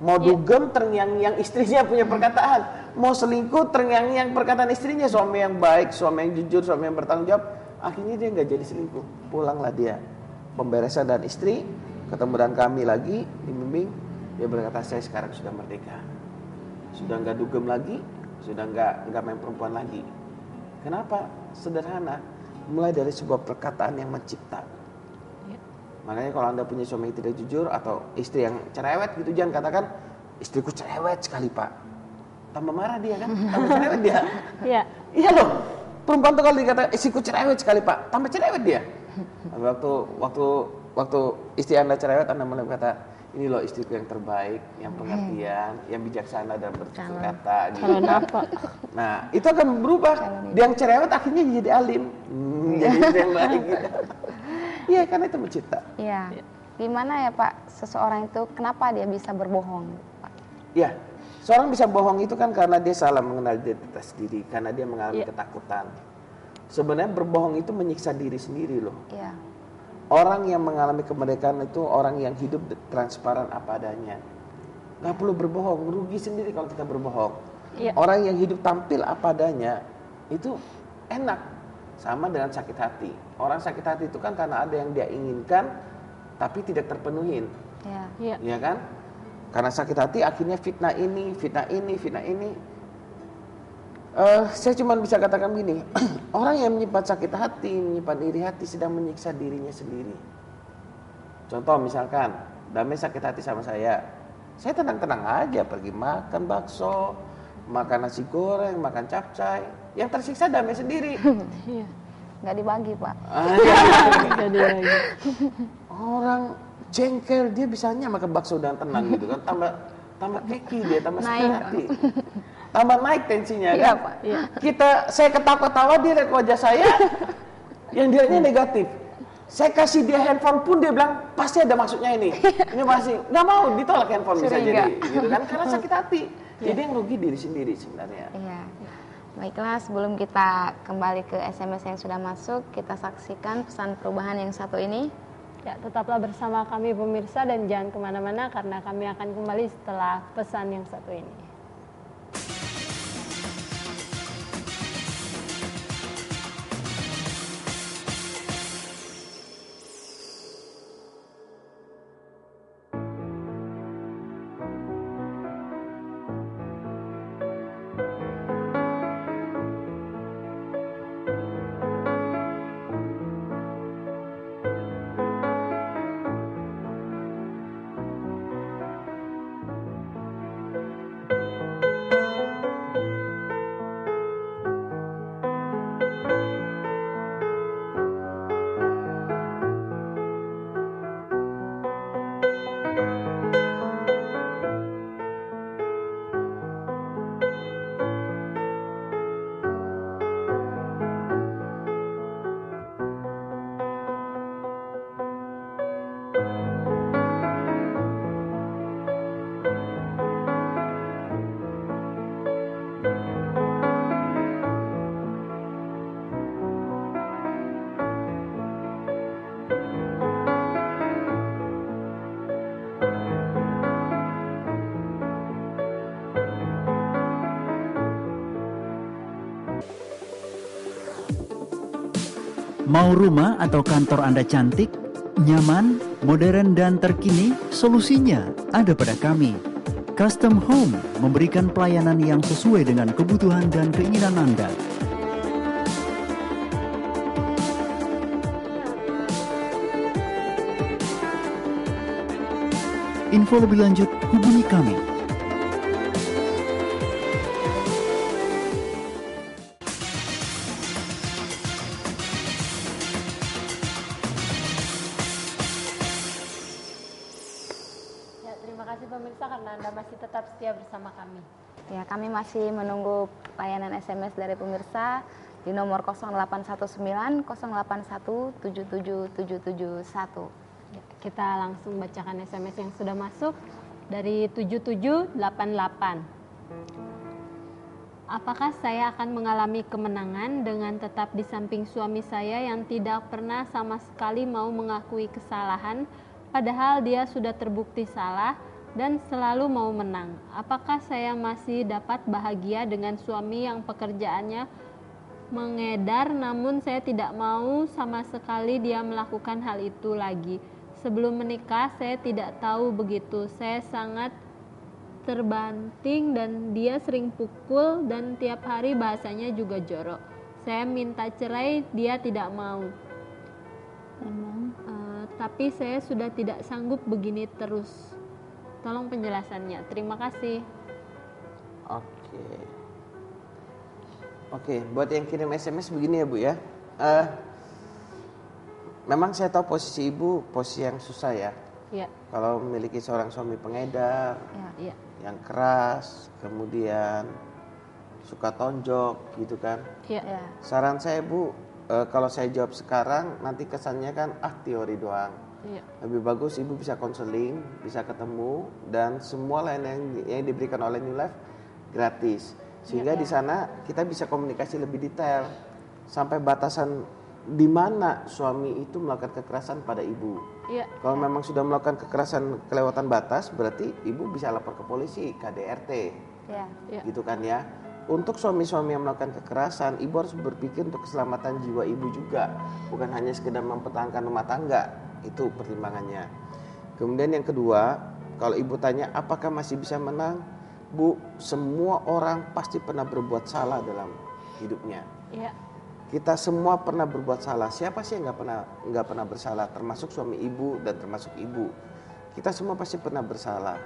Mau dugem terngiang-ngiang istrinya punya perkataan. mau selingkuh terngiang-ngiang perkataan istrinya, suami yang baik, suami yang jujur, suami yang bertanggung jawab. Akhirnya dia nggak jadi selingkuh. Pulanglah dia, pemberesan dan istri, ketemu dengan kami lagi, dibimbing. Dia berkata, saya sekarang sudah merdeka, sudah nggak dugem lagi, sudah nggak main perempuan lagi. Kenapa? Sederhana, mulai dari sebuah perkataan yang mencipta. Makanya kalau Anda punya suami yang tidak jujur atau istri yang cerewet gitu, jangan katakan istriku cerewet sekali Pak. Tambah marah dia kan, tambah cerewet dia. Iya. Iya loh. Perempuan tuh kalau dikatakan istriku cerewet sekali Pak, tambah cerewet dia. Waktu istri Anda cerewet, Anda mulai berkata, ini loh istriku yang terbaik, yang pengertian, yang bijaksana dalam bertutur kata. Gitu. Nah, itu akan berubah. Dia yang cerewet akhirnya jadi alim, jadi istri yang baik. Gitu. Iya, karena itu mencipta. Iya. Gimana ya Pak, seseorang itu kenapa dia bisa berbohong, Pak? Iya, seorang bisa bohong itu kan karena dia salah mengenal identitas diri, karena dia mengalami ketakutan. Sebenarnya berbohong itu menyiksa diri sendiri loh. Iya. Orang yang mengalami kemerdekaan itu orang yang hidup transparan apa adanya. Gak perlu berbohong, rugi sendiri kalau kita berbohong. Iya. Orang yang hidup tampil apa adanya itu enak. Sama dengan sakit hati. Orang sakit hati itu kan karena ada yang dia inginkan tapi tidak terpenuhin. Iya. Iya. Ya kan? Karena sakit hati akhirnya fitnah ini. Saya cuma bisa katakan gini, orang yang menyimpan sakit hati, menyimpan iri hati sedang menyiksa dirinya sendiri. Contoh misalkan, Damai sakit hati sama saya tenang-tenang aja pergi makan bakso, makan nasi goreng, makan capcay. Yang tersiksa Damai sendiri. Iya. Nggak dibagi Pak. Jadi lagi. Orang jengkel dia bisanya makan bakso dan tenang gitu kan, tambah keki dia, tambah sakit hati. Tambah naik tensinya kan. Pak. Iya. Saya ketawa-ketawa, dia lihat wajah saya yang dilihatnya negatif. Saya kasih dia handphone pun dia bilang pasti ada maksudnya ini. Ini pasti nggak mau, ditolak handphone bisa jadi, gitu kan, karena sakit hati. Jadi yang rugi diri sendiri sebenarnya. Iya. Baiklah, sebelum kita kembali ke SMS yang sudah masuk, kita saksikan pesan perubahan yang satu ini. Ya, tetaplah bersama kami pemirsa dan jangan kemana-mana karena kami akan kembali setelah pesan yang satu ini. Mau rumah atau kantor Anda cantik, nyaman, modern, dan terkini? Solusinya ada pada kami. Custom Home memberikan pelayanan yang sesuai dengan kebutuhan dan keinginan Anda. Info lebih lanjut, hubungi kami. Terima kasih pemirsa karena Anda masih tetap setia bersama kami. Ya, kami masih menunggu layanan SMS dari pemirsa di nomor 0819 081 77771. Ya, kita langsung bacakan SMS yang sudah masuk dari 7788. Apakah saya akan mengalami kemenangan dengan tetap di samping suami saya yang tidak pernah sama sekali mau mengakui kesalahan, padahal dia sudah terbukti salah, dan selalu mau menang. Apakah saya masih dapat bahagia dengan suami yang pekerjaannya mengedar, namun saya tidak mau sama sekali dia melakukan hal itu lagi. Sebelum menikah saya tidak tahu begitu. Saya sangat terbanting dan dia sering pukul dan tiap hari bahasanya juga jorok. Saya minta cerai, dia tidak mau. Tapi saya sudah tidak sanggup begini terus. Tolong penjelasannya. Terima kasih. Oke, buat yang kirim SMS begini ya Bu ya. Memang saya tahu posisi Ibu posisi yang susah ya. Ya. Kalau memiliki seorang suami pengedar, Ya. yang keras, kemudian suka tonjok gitu kan. Ya. Saran saya Bu, kalau saya jawab sekarang nanti kesannya kan teori doang. Ya. Lebih bagus Ibu bisa konseling, bisa ketemu, dan semua lain yang diberikan oleh New Life gratis. Sehingga di sana kita bisa komunikasi lebih detail sampai batasan di mana suami itu melakukan kekerasan pada Ibu. Ya. Kalau memang sudah melakukan kekerasan kelewatan batas, berarti Ibu bisa lapor ke polisi, KDRT. Ya. Gitu kan ya. Untuk suami-suami yang melakukan kekerasan, Ibu harus berpikir untuk keselamatan jiwa Ibu juga, bukan hanya sekedar mempertahankan rumah tangga. Itu pertimbangannya. Kemudian yang kedua, kalau Ibu tanya apakah masih bisa menang, Bu, semua orang pasti pernah berbuat salah dalam hidupnya. Ya. Kita semua pernah berbuat salah. Siapa sih yang nggak pernah bersalah? Termasuk suami Ibu dan termasuk Ibu. Kita semua pasti pernah bersalah.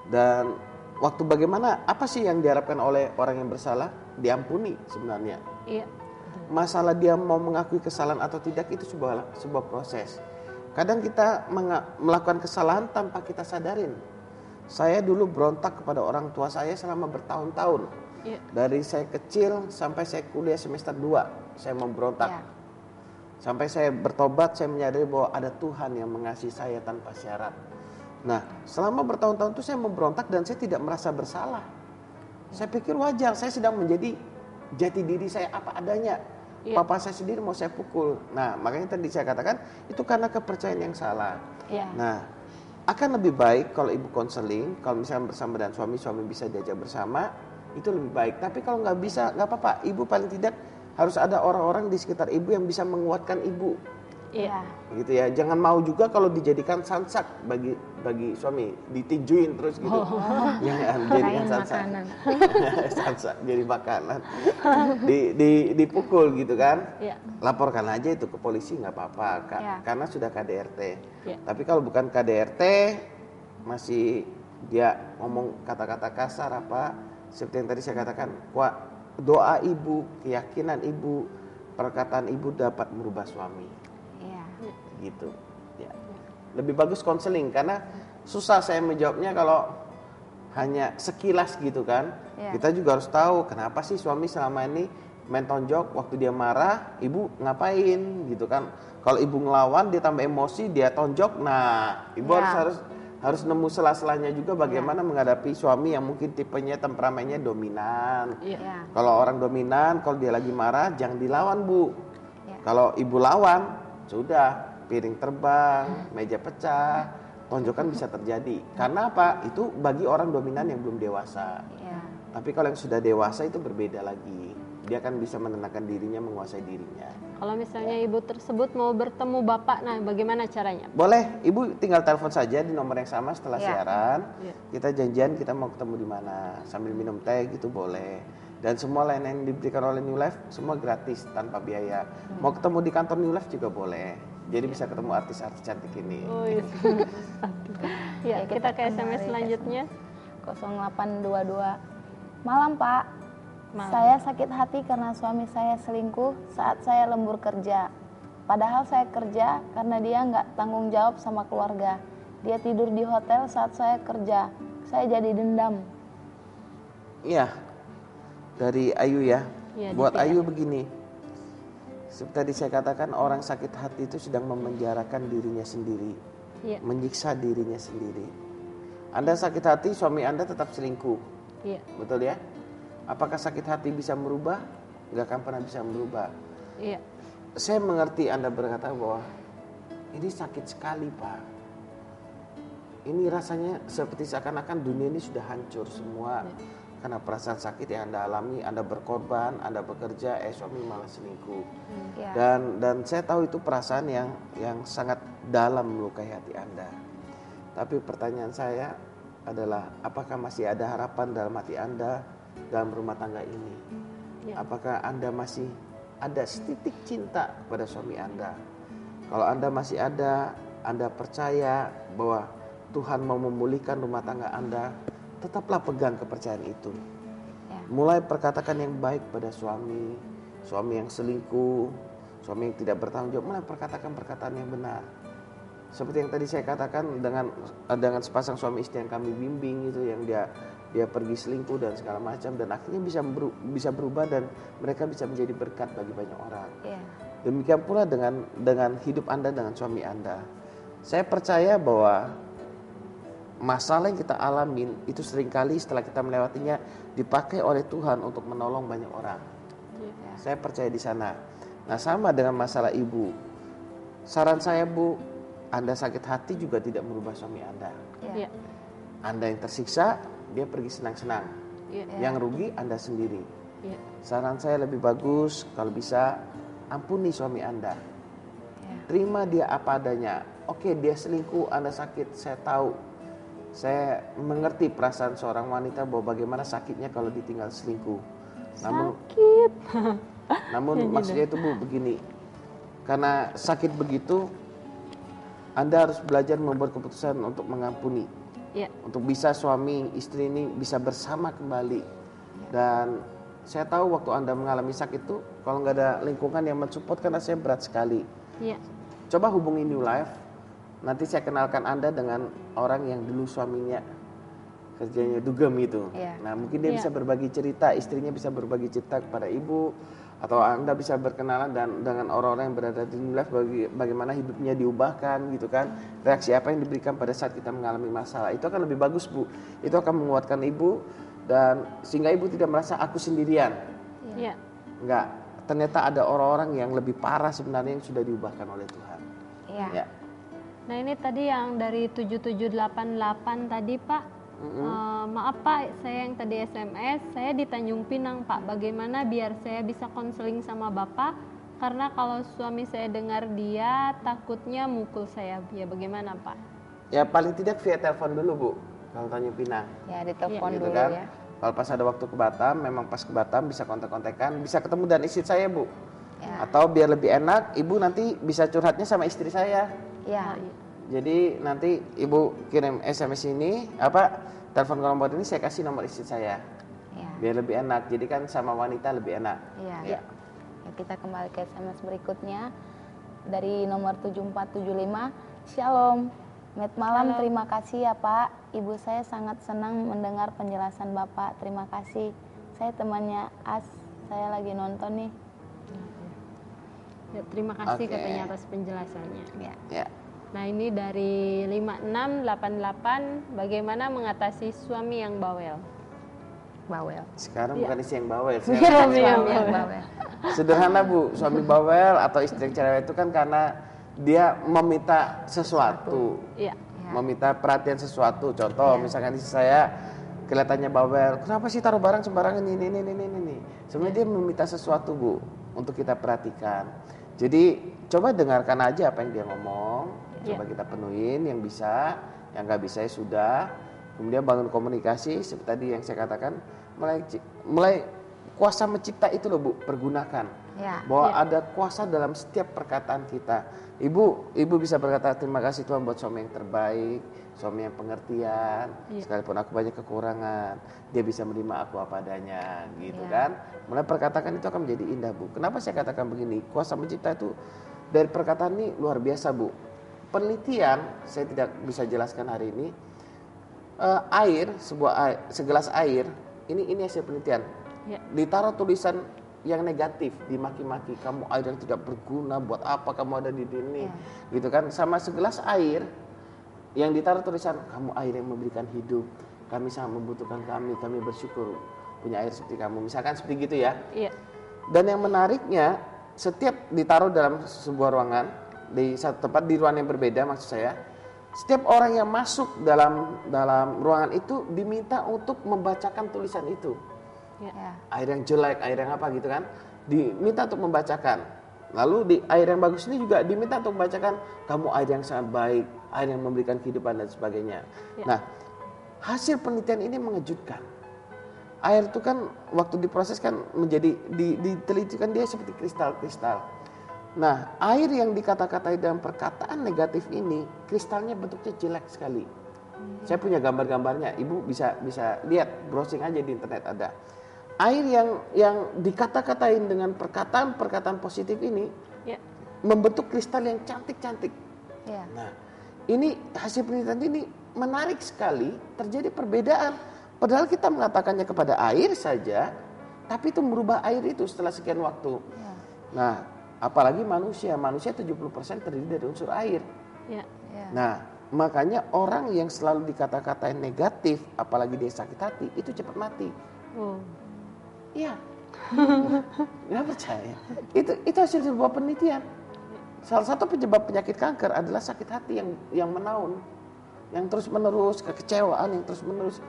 Dan waktu bagaimana, apa sih yang diharapkan oleh orang yang bersalah? Diampuni sebenarnya. Iya. Masalah dia mau mengakui kesalahan atau tidak itu sebuah proses. Kadang kita melakukan kesalahan tanpa kita sadarin. Saya dulu berontak kepada orang tua saya selama bertahun-tahun. Iya. Dari saya kecil sampai saya kuliah semester 2, saya memberontak. Ya. Sampai saya bertobat, saya menyadari bahwa ada Tuhan yang mengasihi saya tanpa syarat. Nah, selama bertahun-tahun itu saya memberontak dan saya tidak merasa bersalah. Saya pikir wajar, saya sedang menjadi jati diri saya apa adanya. Iya. Papa saya sendiri mau saya pukul. Nah, makanya tadi saya katakan itu karena kepercayaan yang salah. Ya. Nah, akan lebih baik kalau Ibu konseling, kalau misalnya bersama dengan suami bisa diajak bersama, itu lebih baik. Tapi kalau nggak bisa, nggak apa-apa. Ibu paling tidak harus ada orang-orang di sekitar Ibu yang bisa menguatkan Ibu. Iya. Gitu ya. Jangan mau juga kalau dijadikan sansak bagi suami, ditinjuin terus gitu. Jangan jadikan sansak. Sansak jadi makanan. Dipukul gitu kan. Iya. Laporkan aja itu ke polisi nggak apa-apa, Ya. karena sudah KDRT. Ya. Tapi kalau bukan KDRT, masih dia ngomong kata-kata kasar apa, seperti yang tadi saya katakan, doa Ibu, keyakinan Ibu, perkataan Ibu dapat merubah suami. Iya. Gitu ya. Lebih bagus konseling, karena susah saya menjawabnya kalau hanya sekilas gitu kan. Ya. Kita juga harus tahu kenapa sih suami selama ini main tonjok, waktu dia marah Ibu ngapain gitu kan. Kalau Ibu ngelawan dia tambah emosi, dia tonjok. Nah, Ibu Ya. harus nemu sela-selanya juga bagaimana menghadapi suami yang mungkin tipenya temperamennya dominan. Iya. Ya. Kalau orang dominan, kalau dia lagi marah jangan dilawan Bu. Ya. Kalau Ibu lawan, sudah piring terbang, meja pecah, tonjokan bisa terjadi. Karena apa? Itu bagi orang dominan yang belum dewasa. Ya. Tapi kalau yang sudah dewasa itu berbeda lagi. Dia akan bisa menenangkan dirinya, menguasai dirinya. Kalau misalnya ibu tersebut mau bertemu bapak, nah bagaimana caranya? Boleh, Ibu tinggal telepon saja di nomor yang sama setelah Ya. siaran. Ya. Kita janjian kita mau ketemu di mana, sambil minum teh gitu boleh. Dan semua lain yang diberikan oleh New Life semua gratis tanpa biaya. Mau ketemu di kantor New Life juga boleh. Jadi bisa ketemu artis-artis cantik ini. Oh iya. Ya, Ya, kita ke kembali SMS ke selanjutnya. 0822. Malam Pak, Malam. saya sakit hati karena suami saya selingkuh saat saya lembur kerja. Padahal saya kerja karena dia nggak tanggung jawab sama keluarga. Dia tidur di hotel saat saya kerja. Saya jadi dendam. Iya, dari Ayu ya. Iya, Buat di Ayu begini. Seperti tadi saya katakan, orang sakit hati itu sedang memenjarakan dirinya sendiri. Iya. Menyiksa dirinya sendiri. Anda sakit hati, suami Anda tetap selingkuh. Iya. Betul ya? Apakah sakit hati bisa merubah? Nggak akan pernah bisa merubah. Iya. Saya mengerti Anda berkata bahwa ini sakit sekali Pak. ini rasanya seperti seakan-akan dunia ini sudah hancur semua. Karena perasaan sakit yang Anda alami, Anda berkorban, Anda bekerja, suami malah selingkuh. Dan saya tahu itu perasaan yang sangat dalam melukai hati Anda. Tapi pertanyaan saya adalah, apakah masih ada harapan dalam hati Anda dalam rumah tangga ini? Apakah Anda masih ada setitik cinta kepada suami Anda? Kalau Anda masih ada, Anda percaya bahwa Tuhan mau memulihkan rumah tangga Anda, tetaplah pegang kepercayaan itu. Mulai perkatakan yang baik pada suami yang selingkuh, suami yang tidak bertanggung jawab, mulai perkatakan perkataan yang benar. Seperti yang tadi saya katakan dengan sepasang suami istri yang kami bimbing itu, yang dia pergi selingkuh dan segala macam, dan akhirnya bisa berubah dan mereka bisa menjadi berkat bagi banyak orang. Demikian pula dengan hidup Anda dengan suami Anda. Saya percaya bahwa masalah yang kita alamin itu seringkali setelah kita melewatinya dipakai oleh Tuhan untuk menolong banyak orang. Saya percaya di sana. Nah, sama dengan masalah ibu. Saran saya, Bu, Anda sakit hati juga tidak merubah suami Anda. Anda yang tersiksa, dia pergi senang-senang. Yang rugi Anda sendiri. Saran saya lebih bagus kalau bisa ampuni suami Anda. Terima dia apa adanya. Oke, dia selingkuh, Anda sakit, saya tahu. Saya mengerti perasaan seorang wanita bahwa bagaimana sakitnya kalau ditinggal selingkuh. Namun maksudnya itu, Bu, begini. Karena sakit begitu, Anda harus belajar membuat keputusan untuk mengampuni. Untuk bisa suami istri ini bisa bersama kembali. Dan saya tahu waktu Anda mengalami sakit itu, kalau nggak ada lingkungan yang mensupport kan rasanya berat sekali. Coba hubungi New Life. Nanti saya kenalkan Anda dengan orang yang dulu suaminya kerjanya dugem itu. Nah, mungkin dia bisa berbagi cerita, istrinya bisa berbagi cerita kepada ibu, atau Anda bisa berkenalan dengan orang-orang yang berada di New Life, bagaimana hidupnya diubahkan gitu kan. Reaksi apa yang diberikan pada saat kita mengalami masalah. Itu akan lebih bagus, Bu. Itu akan menguatkan ibu, dan sehingga ibu tidak merasa aku sendirian. Enggak, ternyata ada orang-orang yang lebih parah sebenarnya yang sudah diubahkan oleh Tuhan. Nah, ini tadi yang dari 7788 tadi, Pak. Maaf Pak, saya yang tadi SMS, saya di Tanjung Pinang, Pak. Bagaimana biar saya bisa konseling sama Bapak? Karena kalau suami saya dengar dia takutnya mukul saya. Ya bagaimana, Pak? Ya paling tidak via telepon dulu, Bu. Kalau Tanjung Pinang. Ya, ditelepon gitu dulu kan? ya. Kalau pas ada waktu ke Batam, memang pas ke Batam bisa kontak-kontakan, bisa ketemu dan istri saya, Bu. Atau biar lebih enak, Ibu nanti bisa curhatnya sama istri saya. Jadi nanti Ibu kirim SMS ini, telepon ke nomor ini, saya kasih nomor istri saya. Biar lebih enak. Jadi kan sama wanita lebih enak. Ya, kita kembali ke SMS berikutnya dari nomor 7475. Shalom. Malam, terima kasih ya Pak. Ibu saya sangat senang mendengar penjelasan Bapak. Terima kasih. Saya temannya As. Saya lagi nonton nih. Terima kasih katanya atas penjelasannya. Ya. Nah, ini dari 5688, bagaimana mengatasi suami yang bawel? Sekarang bukan istri yang bawel. Suami yang bawel. Sederhana, Bu. Suami bawel atau istri yang cerewet itu kan karena dia meminta sesuatu. Meminta perhatian sesuatu. Contoh, misalkan istri saya kelihatannya bawel. Kenapa sih taruh barang sembarangan ini? Sebenarnya dia meminta sesuatu, Bu, untuk kita perhatikan. Jadi coba dengarkan aja apa yang dia ngomong, coba kita penuhin yang bisa, yang nggak bisa ya sudah. Kemudian bangun komunikasi seperti tadi yang saya katakan, mulai kuasa mencipta itu loh, Bu, pergunakan. Bahwa ada kuasa dalam setiap perkataan kita. Ibu bisa berkata terima kasih Tuhan buat suami yang terbaik, suami yang pengertian, sekalipun aku banyak kekurangan, dia bisa menerima aku apa adanya, gitu kan. Mulai perkataan itu akan menjadi indah, Bu. Kenapa saya katakan begini? Kuasa mencipta itu dari perkataan ini luar biasa, Bu. Penelitian saya tidak bisa jelaskan hari ini. Segelas air, ini hasil penelitian. Ditaruh tulisan yang negatif, dimaki-maki, kamu air yang tidak berguna, buat apa kamu ada di dunia, gitu kan. Sama segelas air yang ditaruh tulisan, kamu air yang memberikan hidup, kami sangat membutuhkan kami bersyukur punya air seperti kamu, misalkan seperti gitu ya. Dan yang menariknya, setiap ditaruh dalam sebuah ruangan, di satu tempat, di ruangan yang berbeda maksud saya, Setiap orang yang masuk dalam ruangan itu diminta untuk membacakan tulisan itu. Ya. Air yang jelek, air yang apa gitu kan, diminta untuk membacakan. Lalu di air yang bagus ini juga diminta untuk membacakan kamu air yang sangat baik, air yang memberikan kehidupan dan sebagainya. Nah, hasil penelitian ini mengejutkan. Air itu kan waktu diproses kan menjadi ditelitikan dia seperti kristal-kristal. Nah, air yang dikata-katai dalam perkataan negatif ini, kristalnya bentuknya jelek sekali. Saya punya gambar-gambarnya, Ibu bisa lihat, browsing aja di internet ada. Air yang dikata-katain dengan perkataan positif ini, membentuk kristal yang cantik-cantik. Nah, ini hasil penelitian ini menarik sekali, terjadi perbedaan. Padahal kita mengatakannya kepada air saja, tapi itu merubah air itu setelah sekian waktu. Nah, apalagi manusia 70% terdiri dari unsur air. Nah, makanya orang yang selalu dikata-katain negatif, apalagi dia sakit hati, itu cepat mati. Iya, nggak percaya. Itu hasil sebuah penelitian. Salah satu penyebab penyakit kanker adalah sakit hati yang menaun, yang terus menerus, kekecewaan yang terus menerus.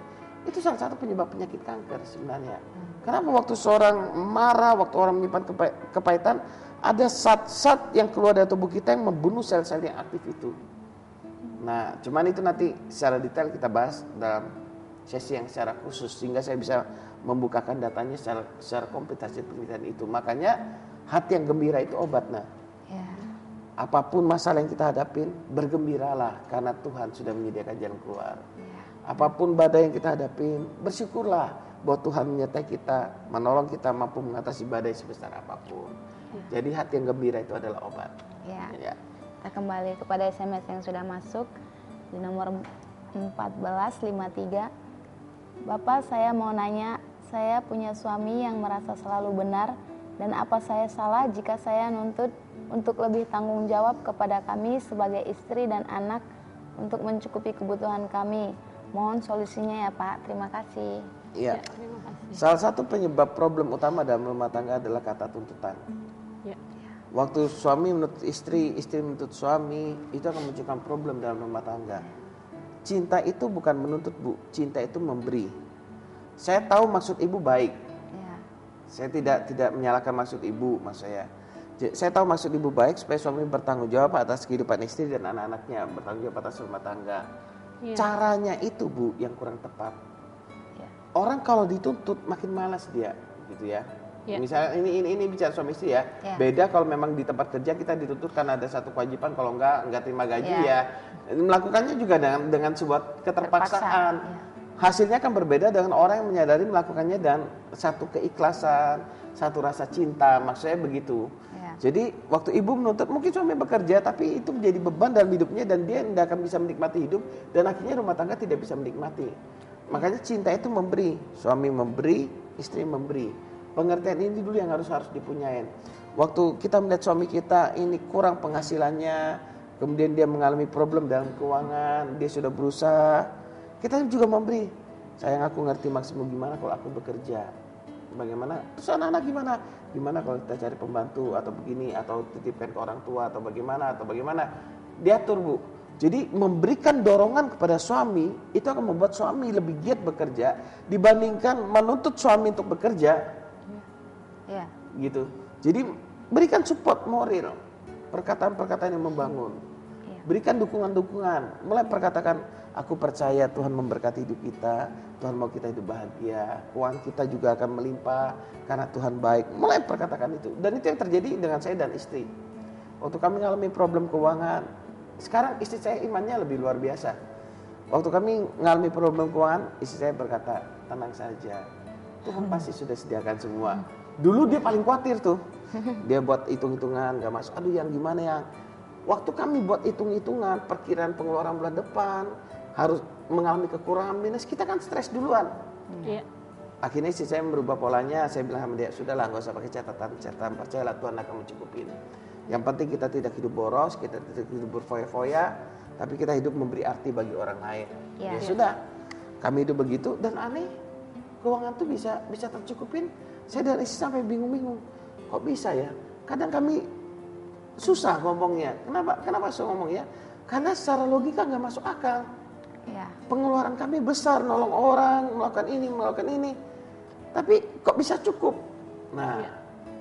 Itu salah satu penyebab penyakit kanker sebenarnya. Kenapa waktu seorang marah, waktu orang menyimpan kepahitan, ada zat-zat yang keluar dari tubuh kita yang membunuh sel-sel yang aktif itu. Nah, cuman itu nanti secara detail kita bahas dalam sesi yang secara khusus, sehingga saya bisa membukakan datanya secara komplit hasil penelitian itu. Makanya hati yang gembira itu obat. Nah, apapun masalah yang kita hadapin, bergembiralah karena Tuhan sudah menyediakan jalan keluar. Apapun badai yang kita hadapin, bersyukurlah bahwa Tuhan menyertai kita, menolong kita mampu mengatasi badai sebesar apapun. Jadi hati yang gembira itu adalah obat. Kita kembali kepada SMS yang sudah masuk di nomor 1453. Bapak, saya mau nanya, saya punya suami yang merasa selalu benar, dan apa saya salah jika saya nuntut untuk lebih tanggung jawab kepada kami sebagai istri dan anak untuk mencukupi kebutuhan kami? Mohon solusinya ya Pak, terima kasih. Iya. Salah satu penyebab problem utama dalam rumah tangga adalah kata tuntutan. Waktu suami menuntut istri menuntut suami, itu akan memunculkan problem dalam rumah tangga. Cinta itu bukan menuntut, Bu. Cinta itu memberi. Saya tahu maksud Ibu baik. Saya tidak menyalahkan maksud Ibu, maksud saya. Saya tahu maksud Ibu baik supaya suami bertanggung jawab atas kehidupan istri dan anak-anaknya, bertanggung jawab atas rumah tangga. Caranya itu, Bu, yang kurang tepat. Orang kalau dituntut makin malas dia, gitu ya. Misalnya ini bicara suami istri ya. Beda kalau memang di tempat kerja kita dituntut karena ada satu kewajiban, kalau enggak terima gaji ya. Melakukannya juga dengan sebuah keterpaksaan. Hasilnya kan berbeda dengan orang yang menyadari melakukannya dan satu keikhlasan, satu rasa cinta, maksudnya begitu. Jadi waktu ibu menuntut, mungkin suami bekerja tapi itu menjadi beban dalam hidupnya dan dia tidak akan bisa menikmati hidup dan akhirnya rumah tangga tidak bisa menikmati. Makanya cinta itu memberi, suami memberi, istri memberi. Pengertian ini dulu yang harus dipunyain. Waktu kita melihat suami kita ini kurang penghasilannya, kemudian dia mengalami problem dalam keuangan, dia sudah berusaha, kita juga memberi. Sayang, aku ngerti maksudmu gimana kalau aku bekerja. Bagaimana? Terus anak-anak gimana? Gimana kalau kita cari pembantu atau begini atau titipkan ke orang tua atau bagaimana. Diatur, Bu. Jadi memberikan dorongan kepada suami itu akan membuat suami lebih giat bekerja dibandingkan menuntut suami untuk bekerja. Gitu. Jadi berikan support moral, perkataan-perkataan yang membangun. Berikan dukungan-dukungan. Mulai perkatakan, aku percaya Tuhan memberkati hidup kita, Tuhan mau kita hidup bahagia, keuangan kita juga akan melimpah karena Tuhan baik. Mulai perkatakan itu. Dan itu yang terjadi dengan saya dan istri. Waktu kami mengalami problem keuangan, sekarang istri saya imannya lebih luar biasa. Waktu kami mengalami problem keuangan, istri saya berkata, tenang saja, Tuhan pasti sudah sediakan semua. Dulu dia paling khawatir tuh. Dia buat hitung-hitungan, gak masuk. Aduh, yang gimana ya? Waktu kami buat hitung-hitungan, perkiraan pengeluaran bulan depan, harus mengalami kekurangan minus, kita kan stres duluan. Akhirnya istri saya merubah polanya, saya bilang sama dia, sudahlah gak usah pakai catatan, percayalah Tuhan akan mencukupin. Yang penting kita tidak hidup boros, kita tidak hidup berfoya-foya, tapi kita hidup memberi arti bagi orang lain. Ya sudah, kami hidup begitu dan aneh, keuangan tuh bisa tercukupin. Saya dan istri sampai bingung-bingung, kok bisa ya? Kadang kami susah ngomongnya. Kenapa susah ngomongnya? Karena secara logika nggak masuk akal. Ya. Pengeluaran kami besar, nolong orang, melakukan ini. Tapi kok bisa cukup? Nah,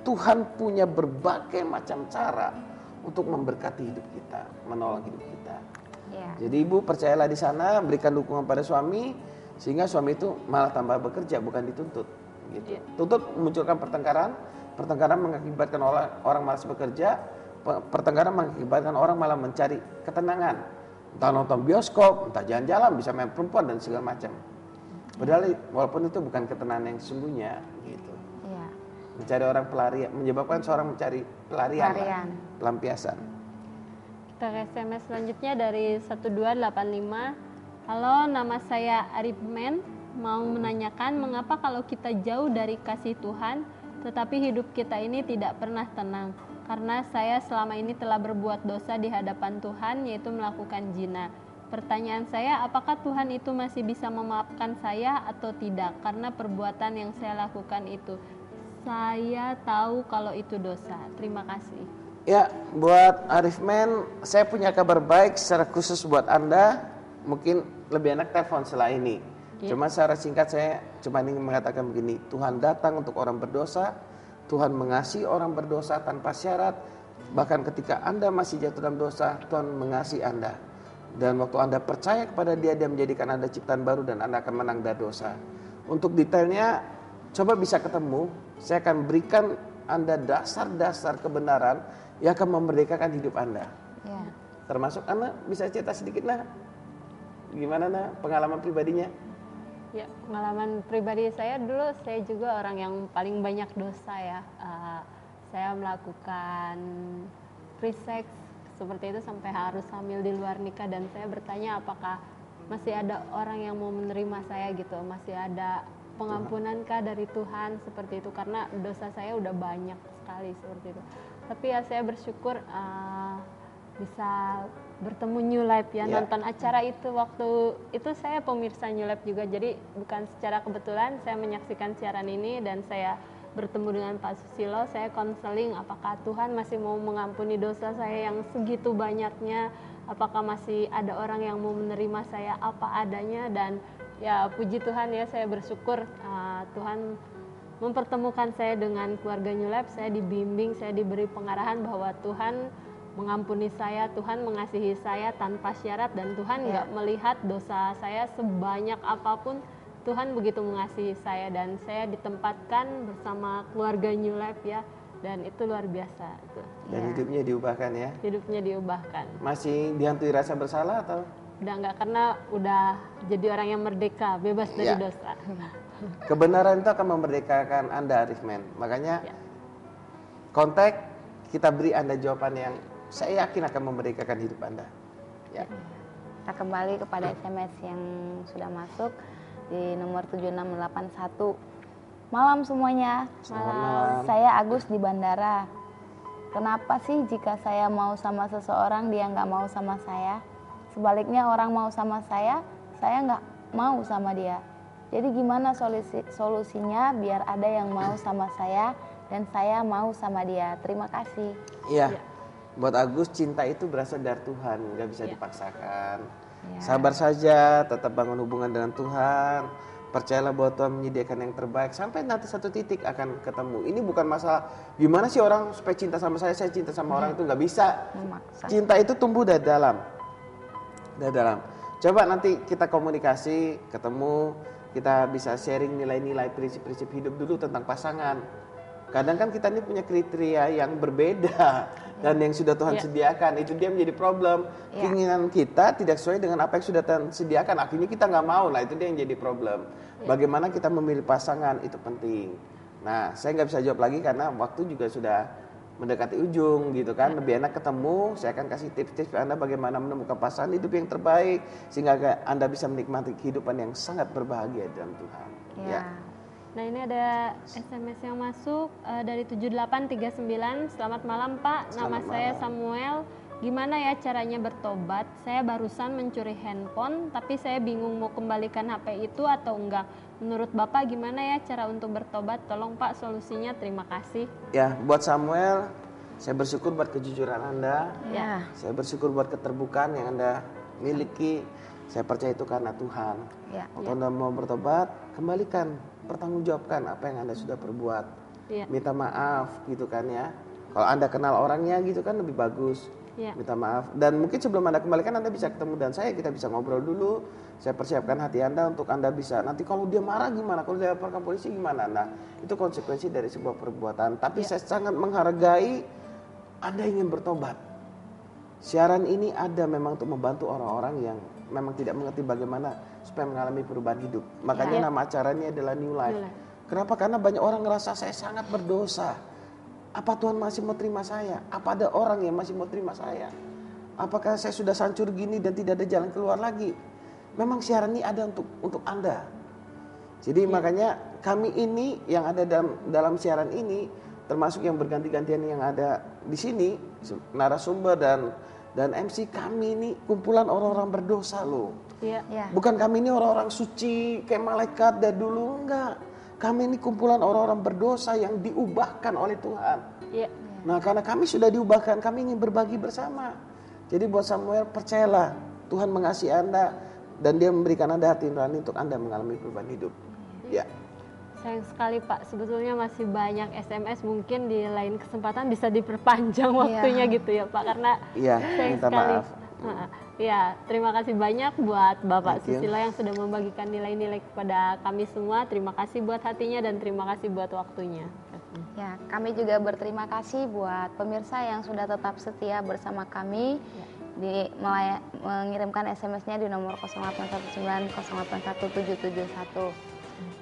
Tuhan punya berbagai macam cara untuk memberkati hidup kita, menolong hidup kita. Ya. Jadi ibu percayalah di sana, berikan dukungan pada suami, sehingga suami itu malah tambah bekerja, bukan dituntut. Gitu. Tuntut memunculkan pertengkaran mengakibatkan orang malas bekerja, pertengkaran mengakibatkan orang malah mencari ketenangan. Entah nonton bioskop, entah jalan-jalan, bisa main perempuan dan segala macam. Padahal walaupun itu bukan ketenangan yang sesungguhnya, gitu. Iya. Mencari orang pelarian, menyebabkan seorang mencari pelarian. Pelampiasan. Kita ke SMS selanjutnya dari 1285. Halo, nama saya Arifmen. Mau menanyakan mengapa kalau kita jauh dari kasih Tuhan, tetapi hidup kita ini tidak pernah tenang. Karena saya selama ini telah berbuat dosa di hadapan Tuhan, yaitu melakukan zina. Pertanyaan saya, apakah Tuhan itu masih bisa memaafkan saya atau tidak? Karena perbuatan yang saya lakukan itu, saya tahu kalau itu dosa. Terima kasih. Ya, buat Arifmen, saya punya kabar baik secara khusus buat Anda. Mungkin lebih enak telepon setelah ini. Cuma secara singkat saya cuma ingin mengatakan begini, Tuhan datang untuk orang berdosa, Tuhan mengasihi orang berdosa tanpa syarat. Bahkan ketika Anda masih jatuh dalam dosa, Tuhan mengasihi Anda. Dan waktu Anda percaya kepada Dia, Dia menjadikan Anda ciptaan baru dan Anda akan menang dari dosa. Untuk detailnya, coba bisa ketemu. Saya akan berikan Anda dasar-dasar kebenaran yang akan memerdekakan hidup Anda. Ya. Termasuk Anda bisa cerita sedikit nah, gimana nah pengalaman pribadinya? Ya, pengalaman pribadi saya dulu, saya juga orang yang paling banyak dosa ya. Saya melakukan free sex seperti itu sampai harus hamil di luar nikah, dan saya bertanya apakah masih ada orang yang mau menerima saya gitu, masih ada pengampunankah dari Tuhan seperti itu, karena dosa saya udah banyak sekali seperti itu. Tapi ya saya bersyukur bisa bertemu New Life ya, nonton acara itu. Waktu itu saya pemirsa New Life juga, jadi bukan secara kebetulan saya menyaksikan siaran ini dan saya bertemu dengan Pak Susilo. Saya konseling apakah Tuhan masih mau mengampuni dosa saya yang segitu banyaknya, apakah masih ada orang yang mau menerima saya apa adanya. Dan ya puji Tuhan ya, saya bersyukur Tuhan mempertemukan saya dengan keluarga New Life. Saya dibimbing, saya diberi pengarahan bahwa Tuhan mengampuni saya, Tuhan mengasihi saya tanpa syarat, dan Tuhan nggak melihat dosa saya sebanyak apapun. Tuhan begitu mengasihi saya dan saya ditempatkan bersama keluarga New Life ya, dan itu luar biasa. Dan hidupnya diubahkan ya? Hidupnya diubahkan. Masih dihantui rasa bersalah atau? Udah nggak, karena udah jadi orang yang merdeka, bebas dari dosa. Kebenaran itu akan memerdekakan Anda, Arifmen. Makanya kontak, kita beri Anda jawaban yang saya yakin akan memerdekakan hidup Anda. Ya. Kita kembali kepada SMS yang sudah masuk di nomor 7681. Malam semuanya. Malam. Saya Agus di bandara. Kenapa sih jika saya mau sama seseorang dia nggak mau sama saya? Sebaliknya orang mau sama saya nggak mau sama dia. Jadi gimana solusinya biar ada yang mau sama saya dan saya mau sama dia? Terima kasih. Iya. Buat Agus, cinta itu berasal dari Tuhan, nggak bisa dipaksakan. Sabar saja, tetap bangun hubungan dengan Tuhan. Percayalah bahwa Tuhan menyediakan yang terbaik. Sampai nanti satu titik akan ketemu. Ini bukan masalah gimana sih orang supaya cinta sama saya cinta sama orang, itu nggak bisa. Memaksa. Cinta itu tumbuh dari dalam. Dari dalam. Coba nanti kita komunikasi, ketemu, kita bisa sharing nilai-nilai, prinsip-prinsip hidup dulu tentang pasangan. Kadang kan kita ini punya kriteria yang berbeda dan yang sudah Tuhan sediakan, itu dia menjadi problem. Keinginan kita tidak sesuai dengan apa yang sudah Tuhan sediakan, akhirnya kita nggak mau, lah itu dia yang jadi problem. Bagaimana kita memilih pasangan itu penting. Nah, saya nggak bisa jawab lagi karena waktu juga sudah mendekati ujung gitu kan. Lebih enak ketemu, saya akan kasih tips-tips Anda bagaimana menemukan pasangan hidup yang terbaik sehingga Anda bisa menikmati kehidupan yang sangat berbahagia dalam Tuhan. Ya. Nah, ini ada SMS yang masuk dari 7839. Selamat malam Pak, nama saya Samuel. Gimana ya caranya bertobat? Saya barusan mencuri handphone, tapi saya bingung mau kembalikan HP itu atau enggak. Menurut Bapak gimana ya cara untuk bertobat? Tolong Pak solusinya, terima kasih. Ya, buat Samuel, Saya bersyukur buat kejujuran Anda. Ya. Saya bersyukur buat keterbukaan yang Anda miliki. Saya percaya itu karena Tuhan. Ya. Waktu Anda mau bertobat, kembalikan, pertanggungjawabkan apa yang Anda sudah perbuat. Ya. Minta maaf gitu kan ya. Kalau Anda kenal orangnya gitu kan lebih bagus. Ya. Minta maaf. Dan mungkin sebelum Anda kembalikan, Anda bisa ketemu dan kita bisa ngobrol dulu. Saya persiapkan hati Anda untuk Anda bisa. Nanti kalau dia marah gimana? Kalau dia laporkan polisi gimana? Nah, itu konsekuensi dari sebuah perbuatan. Tapi saya sangat menghargai Anda ingin bertobat. Siaran ini ada memang untuk membantu orang-orang yang memang tidak mengerti bagaimana supaya mengalami perubahan hidup. Makanya nama acaranya adalah New Life. Kenapa? Karena banyak orang ngerasa saya sangat berdosa. Apa Tuhan masih mau terima saya? Apa ada orang yang masih mau terima saya? Apakah saya sudah hancur gini dan tidak ada jalan keluar lagi? Memang siaran ini ada untuk Anda. Jadi makanya kami ini yang ada dalam siaran ini, termasuk yang berganti-gantian yang ada di sini, narasumber dan MC, kami ini kumpulan orang-orang berdosa loh. Iya. Bukan kami ini orang-orang suci kayak malaikat dari dulu, enggak. Kami ini kumpulan orang-orang berdosa yang diubahkan oleh Tuhan. Iya. Nah, karena kami sudah diubahkan, kami ingin berbagi bersama. Jadi buat Samuel, percayalah, Tuhan mengasihi Anda dan Dia memberikan Anda hati nurani untuk Anda mengalami perubahan hidup. Ya. Sayang sekali Pak, sebetulnya masih banyak SMS, mungkin di lain kesempatan bisa diperpanjang waktunya gitu ya Pak, karena sayang minta sekali. maaf. Ya, terima kasih banyak buat Bapak Susilo yang sudah membagikan nilai-nilai kepada kami semua. Terima kasih buat hatinya dan terima kasih buat waktunya. Ya, kami juga berterima kasih buat pemirsa yang sudah tetap setia bersama kami mengirimkan SMS-nya di nomor 0819081771.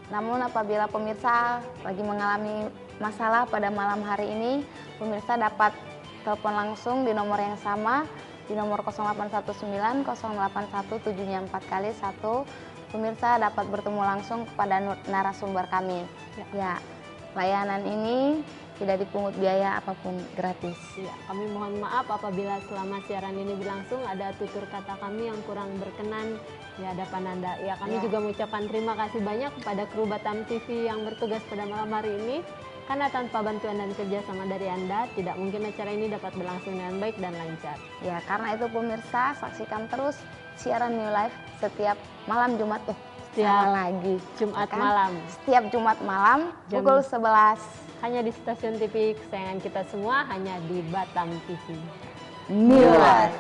Namun apabila pemirsa lagi mengalami masalah pada malam hari ini, pemirsa dapat telepon langsung di nomor yang sama, di nomor 0819081704 kali 1. Pemirsa dapat bertemu langsung kepada narasumber kami. Ya, layanan ini tidak dipungut biaya apapun, gratis. Ya, kami mohon maaf apabila selama siaran ini berlangsung ada tutur kata kami yang kurang berkenan di hadapan Anda. Ya, kami juga mengucapkan terima kasih banyak kepada kru Batam TV yang bertugas pada malam hari ini. Karena tanpa bantuan dan kerjasama dari Anda, tidak mungkin acara ini dapat berlangsung dengan baik dan lancar. Ya, karena itu pemirsa, saksikan terus siaran New Life setiap malam Jumat. Jumat malam. Setiap Jumat malam pukul 11. Hanya di stasiun TV kesayangan kita semua, hanya di Batam TV. New Life.